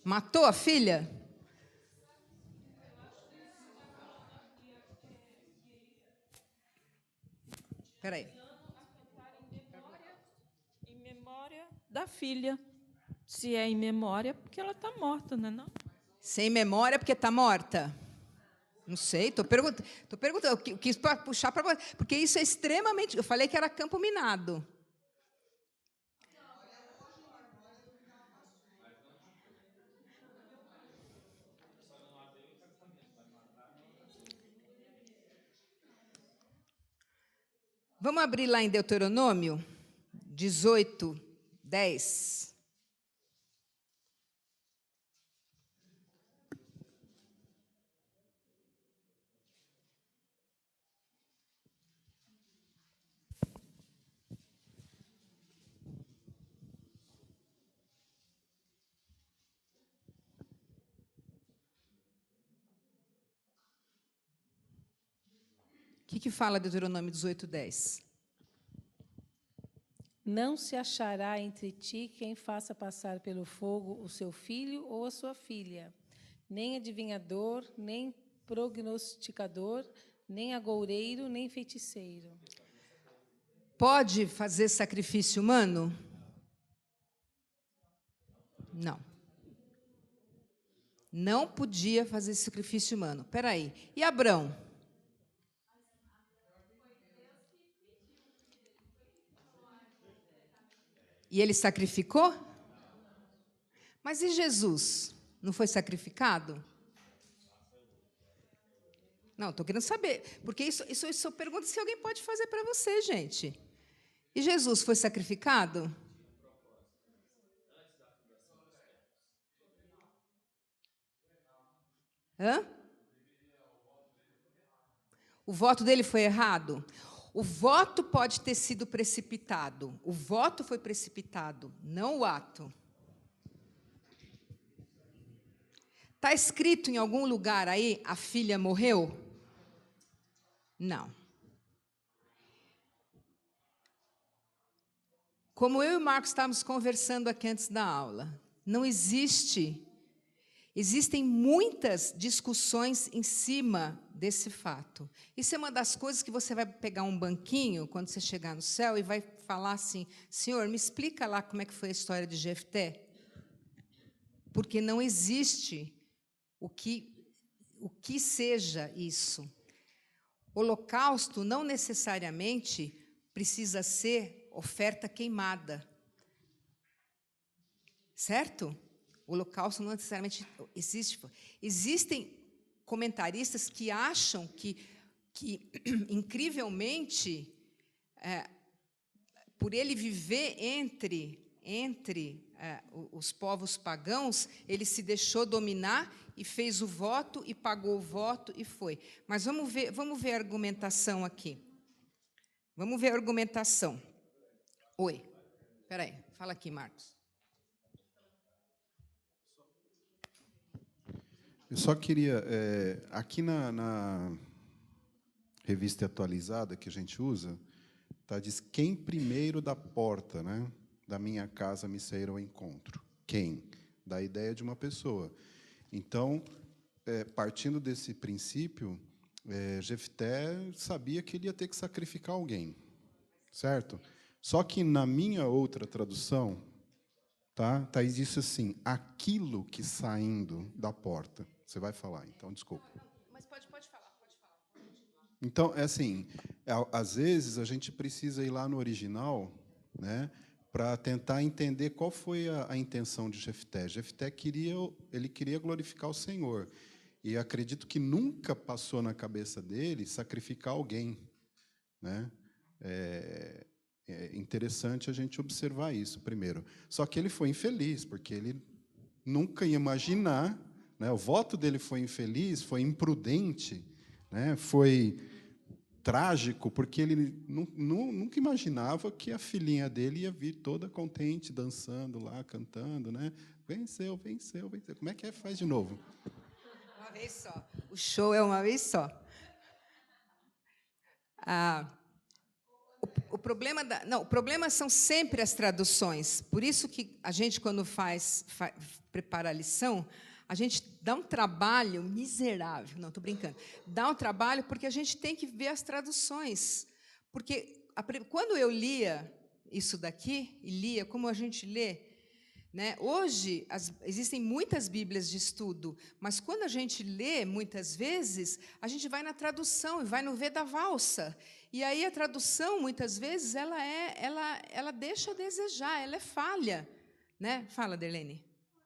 [SPEAKER 1] Matou a filha? Espera aí.
[SPEAKER 6] Em memória da filha. Se é em memória, porque ela está morta, não é não?
[SPEAKER 1] Sem memória, porque está morta? Não sei, estou perguntando. Eu quis puxar para... Porque isso é extremamente... Eu falei que era campo minado. Vamos abrir lá em Deuteronômio 18, 10. O que fala Deuteronômio 18, 10?
[SPEAKER 5] Não se achará entre ti quem faça passar pelo fogo o seu filho ou a sua filha, nem adivinhador, nem prognosticador, nem agoureiro, nem feiticeiro.
[SPEAKER 1] Pode fazer sacrifício humano? Não. Não podia fazer sacrifício humano. Espera aí. E Abrão? E ele sacrificou? Mas e Jesus? Não foi sacrificado? Não, estou querendo saber. Porque isso são perguntas que alguém pode fazer para você, gente. E Jesus foi sacrificado? Hã? O voto dele foi errado? O voto pode ter sido precipitado. O voto foi precipitado, não o ato. Está escrito em algum lugar aí, a filha morreu? Não. Como eu e o Marcos estávamos conversando aqui antes da aula, não existe... Existem muitas discussões em cima desse fato. Isso é uma das coisas que você vai pegar um banquinho, quando você chegar no céu, e vai falar assim, Senhor, me explica lá como é que foi a história de Jefté. Porque não existe o que seja isso. Holocausto não necessariamente precisa ser oferta queimada. Certo? O holocausto não necessariamente existe. Existem comentaristas que acham que incrivelmente, por ele viver entre os povos pagãos, ele se deixou dominar e fez o voto e pagou o voto e foi. Mas vamos ver a argumentação aqui. Vamos ver a argumentação. Oi. Espera aí, fala aqui, Marcos.
[SPEAKER 4] Eu só queria, aqui na revista atualizada que a gente usa, diz quem primeiro da porta, né, da minha casa me sair ao encontro. Quem? da ideia de uma pessoa. Então, partindo desse princípio, Jefté sabia que ele ia ter que sacrificar alguém, certo? Só que na minha outra tradução, tá disse assim, aquilo que saindo da porta. Você vai falar, então, desculpa.
[SPEAKER 1] Mas pode falar, pode falar.
[SPEAKER 4] Então, é assim, às vezes a gente precisa ir lá no original, né, para tentar entender qual foi a intenção de Jefté. Jefté queria glorificar o Senhor. E acredito que nunca passou na cabeça dele sacrificar alguém, né? É interessante a gente observar isso primeiro. Só que ele foi infeliz, porque ele nunca ia imaginar, né? O voto dele foi infeliz, foi imprudente, né? Foi trágico, porque ele nunca imaginava que a filhinha dele ia vir toda contente, dançando lá, cantando, né? Venceu, venceu, venceu. Como é que faz de novo?
[SPEAKER 1] Uma vez só. O show é uma vez só. O problema são sempre as traduções. Por isso que a gente, quando prepara a lição, a gente dá um trabalho miserável. Não, estou brincando. Dá um trabalho porque a gente tem que ver as traduções. Porque quando eu lia isso daqui, e lia como a gente lê, né? Hoje, existem muitas Bíblias de estudo, mas quando a gente lê, muitas vezes, a gente vai na tradução e vai no V da valsa. E aí a tradução, muitas vezes, ela deixa a desejar, ela é falha. Né? Fala, Derlene.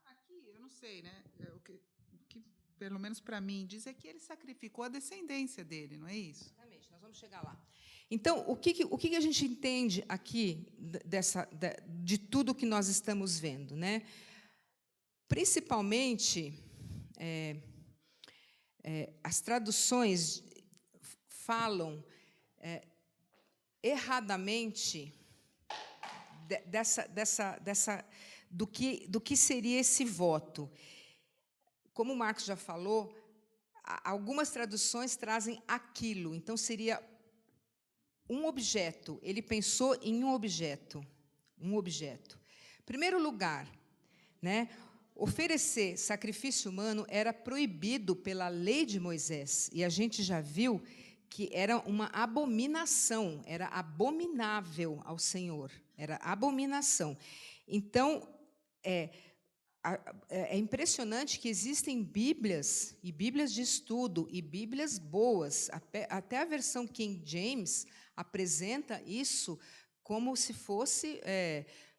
[SPEAKER 3] Aqui, eu não sei, né? O que pelo menos para mim, diz é que ele sacrificou a descendência dele, não é isso?
[SPEAKER 1] Exatamente, nós vamos chegar lá. Então, o que a gente entende aqui de tudo que nós estamos vendo, né? Principalmente, as traduções falam erradamente do que seria esse voto. Como o Marcos já falou, algumas traduções trazem aquilo, então seria um objeto. Ele pensou em um objeto. Um objeto. Em primeiro lugar, né, oferecer sacrifício humano era proibido pela lei de Moisés. E a gente já viu que era uma abominação, era abominável ao Senhor. Era abominação. Então, é impressionante que existem Bíblias, e Bíblias de estudo, e Bíblias boas. Até a versão King James apresenta isso como se fosse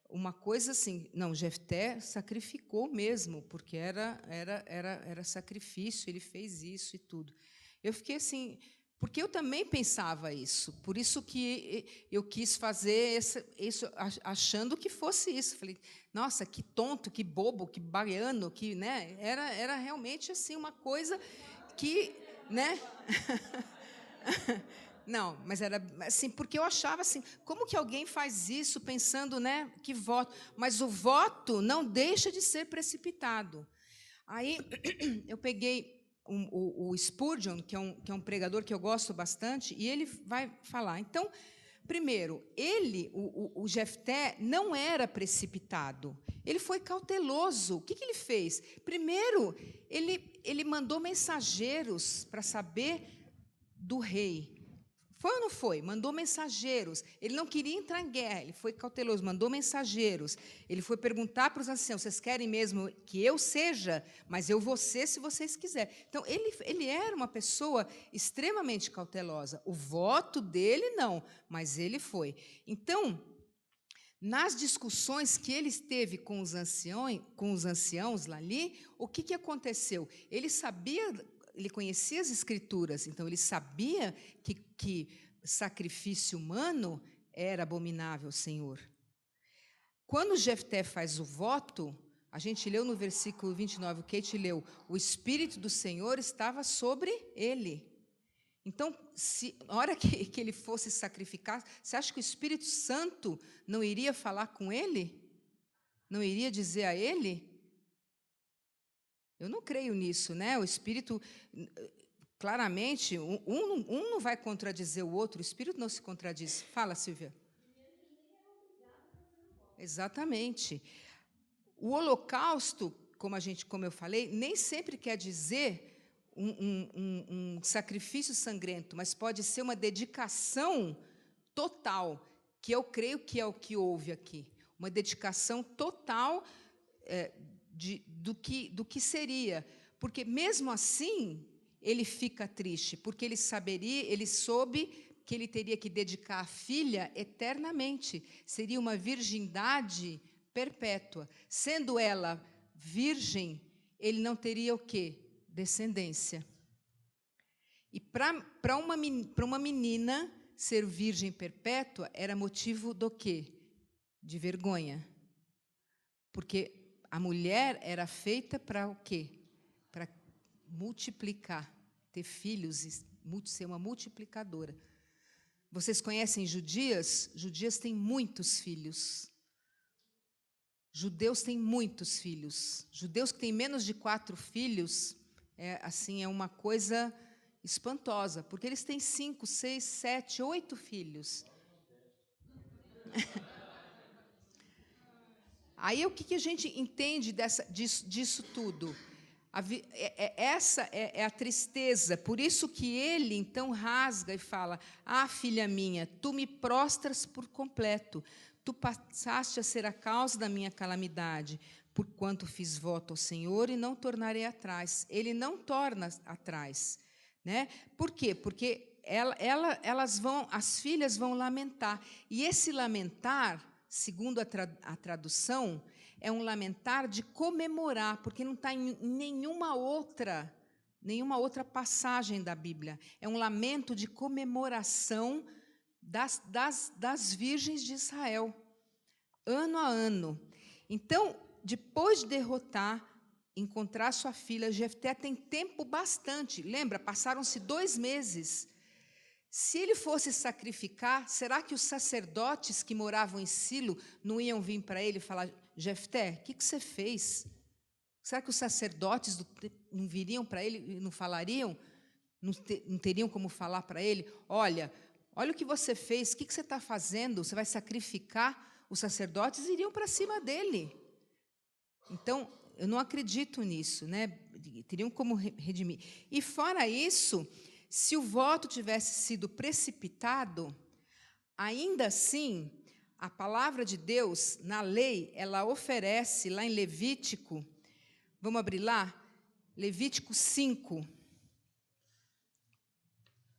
[SPEAKER 1] uma coisa assim. Não, Jefté sacrificou mesmo, porque era sacrifício, ele fez isso e tudo. Eu fiquei assim, porque eu também pensava isso, por isso que eu quis fazer isso achando que fosse isso. Falei, nossa, que tonto, que bobo, que baiano, que, né? Era realmente assim uma coisa que, né? Não, mas era assim, porque eu achava assim, como que alguém faz isso pensando, né, que voto? Mas o voto não deixa de ser precipitado. Aí eu peguei o Spurgeon, que é um pregador que eu gosto bastante, e ele vai falar. Então, primeiro, o Jefté não era precipitado, ele foi cauteloso. O que ele fez? Primeiro, ele mandou mensageiros para saber do rei. Foi ou não foi? Mandou mensageiros. Ele não queria entrar em guerra, ele foi cauteloso, mandou mensageiros. Ele foi perguntar para os anciãos, vocês querem mesmo que eu seja? Mas eu vou ser se vocês quiserem. Então, ele era uma pessoa extremamente cautelosa. O voto dele, não, mas ele foi. Então, nas discussões que ele teve com os anciãos lá ali, o que aconteceu? Ele conhecia as Escrituras, então ele sabia que sacrifício humano era abominável ao Senhor. Quando Jefté faz o voto, a gente leu no versículo 29, o Kate leu, o Espírito do Senhor estava sobre ele. Então, na hora que ele fosse sacrificar, você acha que o Espírito Santo não iria falar com ele? Não iria dizer a ele? Eu não creio nisso, né? O Espírito, claramente, um não vai contradizer o outro, o Espírito não se contradiz. Fala, Silvia. Exatamente. O holocausto, como eu falei, nem sempre quer dizer um sacrifício sangrento, mas pode ser uma dedicação total, que eu creio que é o que houve aqui. Uma dedicação total do que seria. Porque, mesmo assim, ele fica triste, porque ele soube que ele teria que dedicar a filha eternamente. Seria uma virgindade perpétua. Sendo ela virgem, ele não teria o quê? Descendência. E para uma menina ser virgem perpétua era motivo do quê? De vergonha. Porque a mulher era feita para o quê? Para multiplicar, ter filhos e ser uma multiplicadora. Vocês conhecem judias? Judias têm muitos filhos. Judeus têm muitos filhos. Judeus que têm menos de 4 filhos, é uma coisa espantosa, porque eles têm 5, 6, 7, 8 filhos. Aí o que a gente entende disso tudo? Essa é a tristeza. Por isso que ele, então, rasga e fala: ah, filha minha, tu me prostras por completo. Tu passaste a ser a causa da minha calamidade, porquanto fiz voto ao Senhor e não tornarei atrás. Ele não torna atrás. Né? Por quê? Porque as filhas vão lamentar. E esse lamentar, segundo a tradução, é um lamentar de comemorar, porque não está em nenhuma outra passagem da Bíblia. É um lamento de comemoração das virgens de Israel, ano a ano. Então, depois de derrotar, encontrar sua filha, Jefté tem tempo bastante. Lembra, passaram-se 2 meses. Se ele fosse sacrificar, será que os sacerdotes que moravam em Silo não iam vir para ele e falar: Jefté, o que você fez? Será que os sacerdotes não viriam para ele e não falariam? Não teriam como falar para ele: olha o que você fez, o que você está fazendo? Você vai sacrificar? Os sacerdotes iriam para cima dele. Então, eu não acredito nisso, né? Teriam como redimir. E fora isso, se o voto tivesse sido precipitado, ainda assim, a palavra de Deus, na lei, ela oferece, lá em Levítico, vamos abrir lá? Levítico 5,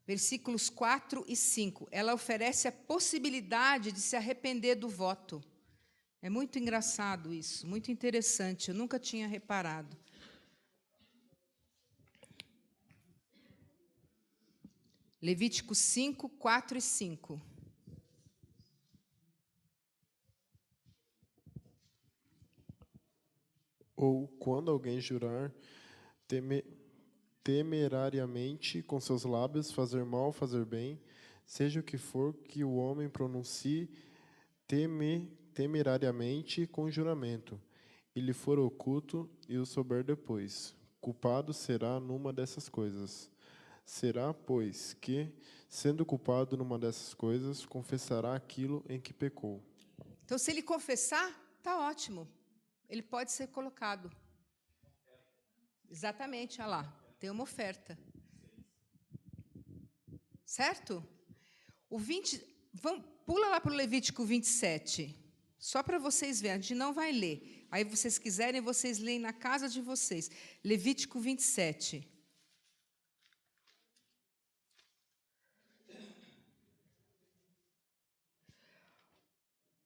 [SPEAKER 1] versículos 4 e 5. Ela oferece a possibilidade de se arrepender do voto. É muito engraçado isso, muito interessante, eu nunca tinha reparado. Levítico 5, 4 e 5.
[SPEAKER 18] Ou quando alguém jurar temerariamente com seus lábios, fazer mal ou fazer bem, seja o que for que o homem pronuncie temerariamente com juramento, e lhe for oculto e o souber depois, culpado será numa dessas coisas. Será, pois, que, sendo culpado numa dessas coisas, confessará aquilo em que pecou.
[SPEAKER 1] Então, se ele confessar, está ótimo. Ele pode ser colocado. Exatamente, olha lá, tem uma oferta. Certo? Pula lá para o Levítico 27, só para vocês verem, a gente não vai ler. Aí, vocês quiserem, vocês leem na casa de vocês. Levítico 27.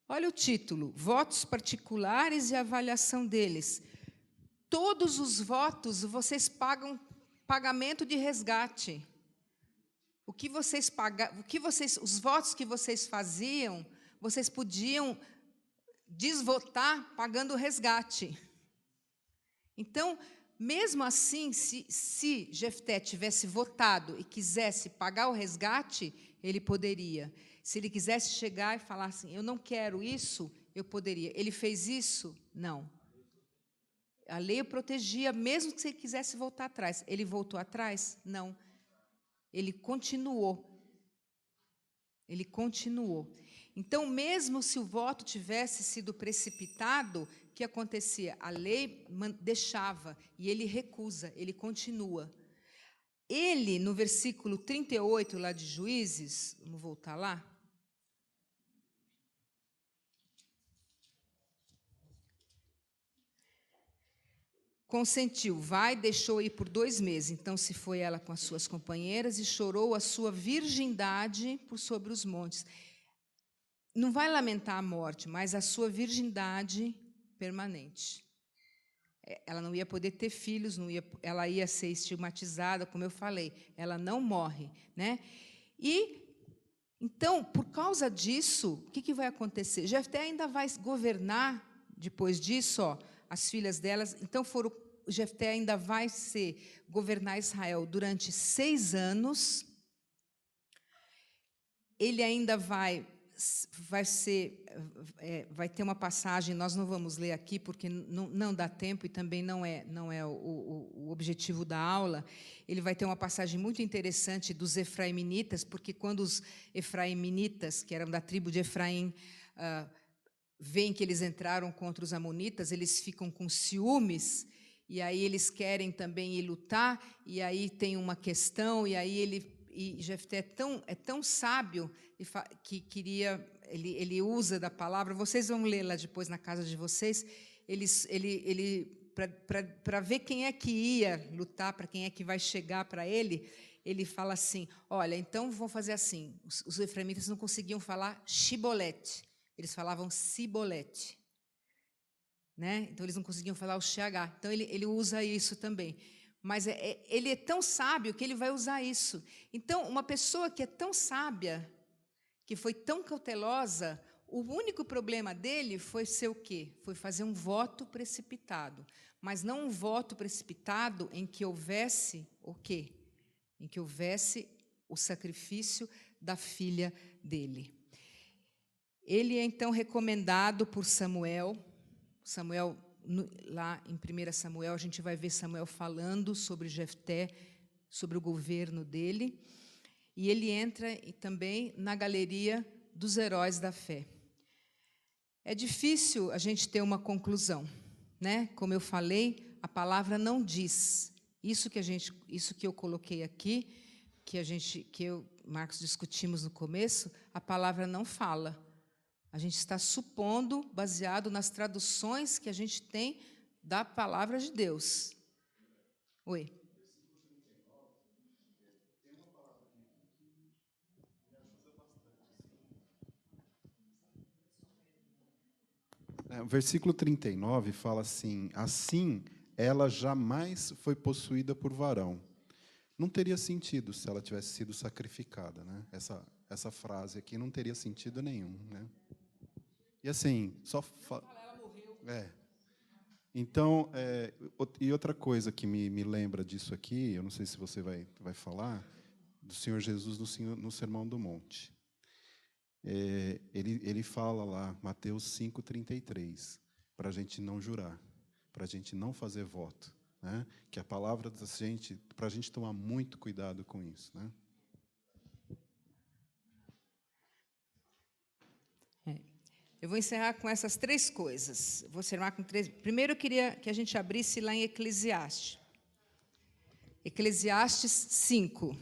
[SPEAKER 1] Olha o título: votos particulares e avaliação deles. Todos os votos vocês pagam pagamento de resgate. Os votos que vocês faziam, vocês podiam desvotar pagando o resgate. Então, mesmo assim, se Jefté tivesse votado e quisesse pagar o resgate, ele poderia. Se ele quisesse chegar e falar assim: eu não quero isso, eu poderia. Ele fez isso? Não. A lei o protegia, mesmo que ele quisesse voltar atrás. Ele voltou atrás? Não. Ele continuou. Então, mesmo se o voto tivesse sido precipitado, o que acontecia? A lei deixava, e ele recusa, ele continua. Ele, no versículo 38, lá de Juízes, vamos voltar lá. Consentiu, vai, deixou ir por 2 meses. Então se foi ela com as suas companheiras e chorou a sua virgindade por sobre os montes. Não vai lamentar a morte, mas a sua virgindade permanente. Ela não ia poder ter filhos, ela ia ser estigmatizada, como eu falei. Ela não morre, né? E então, por causa disso, o que vai acontecer? Jefté ainda vai governar depois disso, ó. As filhas delas, então Jefté ainda vai governar Israel durante 6 anos. Ele ainda vai ter uma passagem, nós não vamos ler aqui porque não dá tempo e também não é o objetivo da aula. Ele vai ter uma passagem muito interessante dos efraiminitas, porque quando os efraiminitas, que eram da tribo de Efraim, veem que eles entraram contra os amonitas, eles ficam com ciúmes, e aí eles querem também ir lutar, e aí tem uma questão, e aí Jefté é tão sábio que ele usa da palavra, vocês vão ler lá depois na casa de vocês, para ver quem é que ia lutar, para quem é que vai chegar para ele fala assim, olha, então vão fazer assim, os efraimitas não conseguiam falar Shibolete, eles falavam Sibolete, né? Então eles não conseguiam falar o CH. Então ele usa isso também. Mas ele é tão sábio que ele vai usar isso. Então, uma pessoa que é tão sábia, que foi tão cautelosa, o único problema dele foi ser o quê? Foi fazer um voto precipitado. Mas não um voto precipitado em que houvesse o quê? Em que houvesse o sacrifício da filha dele. Ele é, então, recomendado por Samuel. Samuel, lá em 1 Samuel, a gente vai ver Samuel falando sobre Jefté, sobre o governo dele. E ele entra também na galeria dos heróis da fé. É difícil a gente ter uma conclusão, né? Como eu falei, a palavra não diz. Isso que eu coloquei aqui, que eu e Marcos discutimos no começo, a palavra não fala. A gente está supondo, baseado nas traduções que a gente tem da palavra de Deus. Oi.
[SPEAKER 4] O versículo 39 fala assim, assim ela jamais foi possuída por varão. Não teria sentido se ela tivesse sido sacrificada, né? Essa frase aqui não teria sentido nenhum, né? E assim, ela morreu. Então, e outra coisa que me lembra disso aqui, eu não sei se você vai falar, do Senhor Jesus no Sermão do Monte. Ele fala lá, Mateus 5,33, para a gente não jurar, para a gente não fazer voto, né? Que a palavra da gente, para a gente tomar muito cuidado com isso, né?
[SPEAKER 1] Eu vou encerrar com essas 3 coisas. Vou encerrar com 3. Primeiro, eu queria que a gente abrisse lá em Eclesiastes. Eclesiastes 5.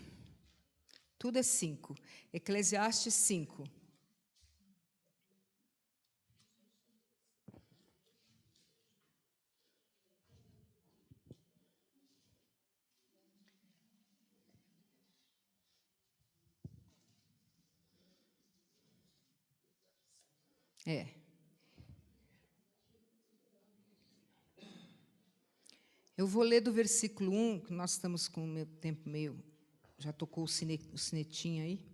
[SPEAKER 1] Tudo é 5. Eclesiastes 5. Eu vou ler do versículo 1, que nós estamos com o meu tempo meio... Já tocou o sinetinho aí.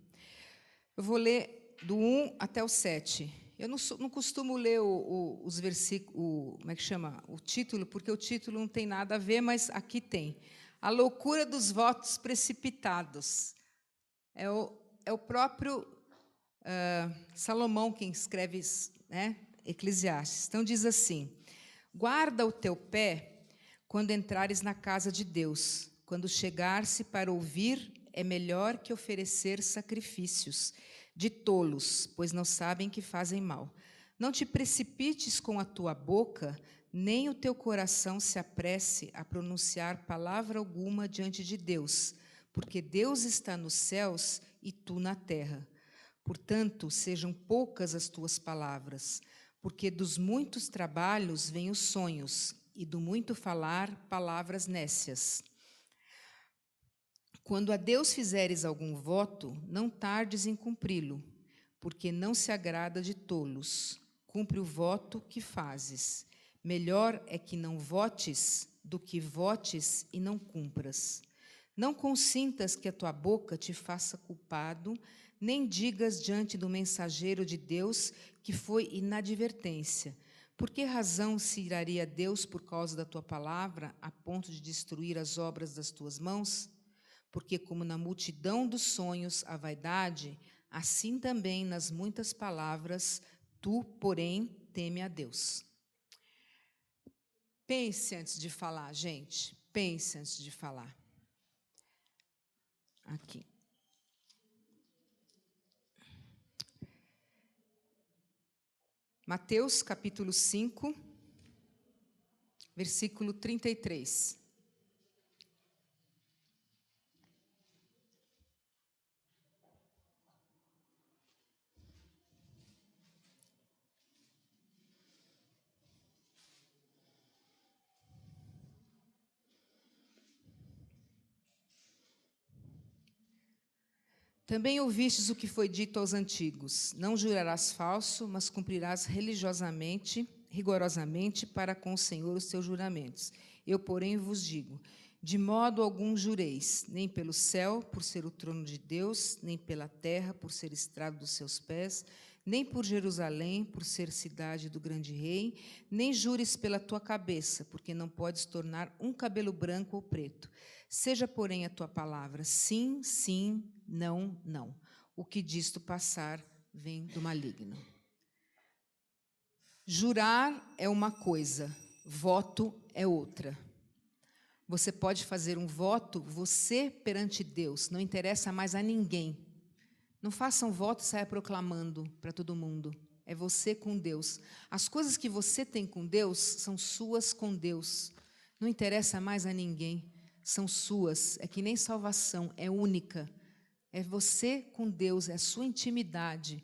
[SPEAKER 1] Eu vou ler do 1 até o 7. Eu não costumo ler os versículos... Como é que chama? O título, porque o título não tem nada a ver, mas aqui tem. A loucura dos votos precipitados. É o próprio Salomão quem escreve, né, Eclesiastes. Então, diz assim, guarda o teu pé quando entrares na casa de Deus. Quando chegar-se para ouvir, é melhor que oferecer sacrifícios de tolos, pois não sabem que fazem mal. Não te precipites com a tua boca, nem o teu coração se apresse a pronunciar palavra alguma diante de Deus, porque Deus está nos céus e tu na terra. Portanto, sejam poucas as tuas palavras, porque dos muitos trabalhos vêm os sonhos, e do muito falar, palavras nécias. Quando a Deus fizeres algum voto, não tardes em cumpri-lo, porque não se agrada de tolos. Cumpre o voto que fazes. Melhor é que não votes do que votes e não cumpras. Não consintas que a tua boca te faça culpado, nem digas diante do mensageiro de Deus que foi inadvertência. Por que razão se iraria Deus por causa da tua palavra, a ponto de destruir as obras das tuas mãos? Porque como na multidão dos sonhos a vaidade, assim também nas muitas palavras, tu, porém, teme a Deus. Pense antes de falar, gente. Pense antes de falar. Aqui. Mateus, capítulo 5, versículo 33. Também ouvistes o que foi dito aos antigos: não jurarás falso, mas cumprirás rigorosamente para com o Senhor os teus juramentos. Eu, porém, vos digo: de modo algum jureis, nem pelo céu, por ser o trono de Deus, nem pela terra, por ser estrado dos seus pés, nem por Jerusalém, por ser cidade do grande rei, nem jures pela tua cabeça, porque não podes tornar um cabelo branco ou preto. Seja, porém, a tua palavra sim, sim, não, não. O que disto passar vem do maligno. Jurar é uma coisa, voto é outra. Você pode fazer um voto, você perante Deus, não interessa mais a ninguém. Não faça um voto e saia proclamando para todo mundo. É você com Deus. As coisas que você tem com Deus são suas com Deus. Não interessa mais a ninguém. São suas. É que nem salvação, é única. É você com Deus, é a sua intimidade.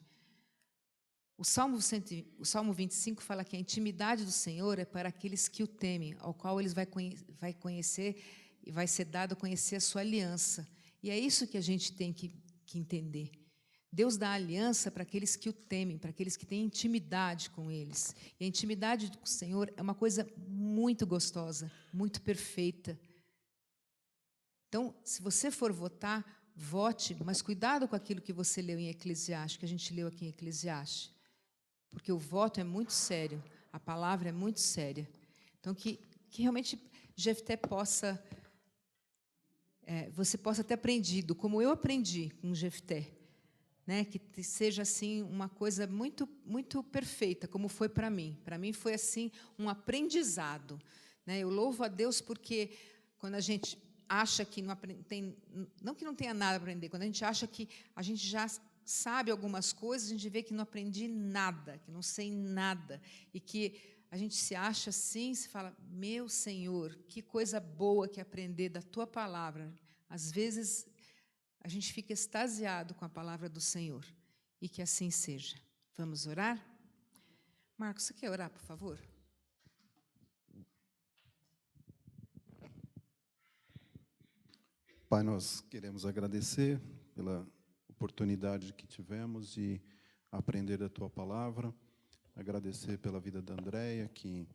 [SPEAKER 1] O Salmo 25 fala que a intimidade do Senhor é para aqueles que o temem, ao qual eles vai conhecer e vai ser dado a conhecer a sua aliança. E é isso que a gente tem que entender. Deus dá aliança para aqueles que o temem, para aqueles que têm intimidade com eles. E a intimidade com o Senhor é uma coisa muito gostosa, muito perfeita. Então, se você for votar, vote, mas cuidado com aquilo que você leu em Eclesiastes, que a gente leu aqui em Eclesiastes. Porque o voto é muito sério, a palavra é muito séria. Então, que realmente Jefté você possa ter aprendido, como eu aprendi com Jefté, né, que seja assim uma coisa muito, muito perfeita, como foi para mim. Para mim foi assim um aprendizado. Né? Eu louvo a Deus porque quando a gente acha que não que não tenha nada a aprender, quando a gente acha que a gente já sabe algumas coisas, a gente vê que não aprendi nada, que não sei nada, e que a gente se acha assim, se fala, meu Senhor, que coisa boa que aprender da Tua palavra. Às vezes, a gente fica extasiado com a palavra do Senhor, e que assim seja. Vamos orar? Marcos, você quer orar, por favor?
[SPEAKER 4] Pai, nós queremos agradecer pela oportunidade que tivemos de aprender da Tua palavra, agradecer pela vida da Andréia, que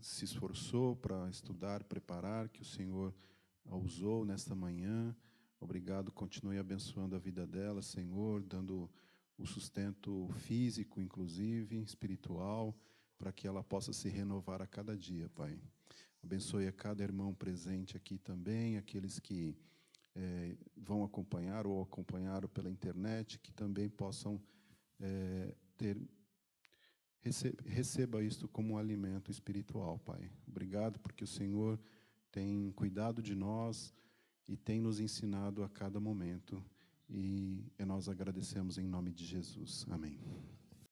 [SPEAKER 4] se esforçou para estudar, preparar, que o Senhor a usou nesta manhã. Obrigado, continue abençoando a vida dela, Senhor, dando o sustento físico, inclusive, espiritual, para que ela possa se renovar a cada dia, Pai. Abençoe a cada irmão presente aqui também, aqueles que vão acompanhar ou acompanharam pela internet, que também possam receba isto como um alimento espiritual, Pai. Obrigado porque o Senhor tem cuidado de nós e tem nos ensinado a cada momento. E nós agradecemos em nome de Jesus. Amém.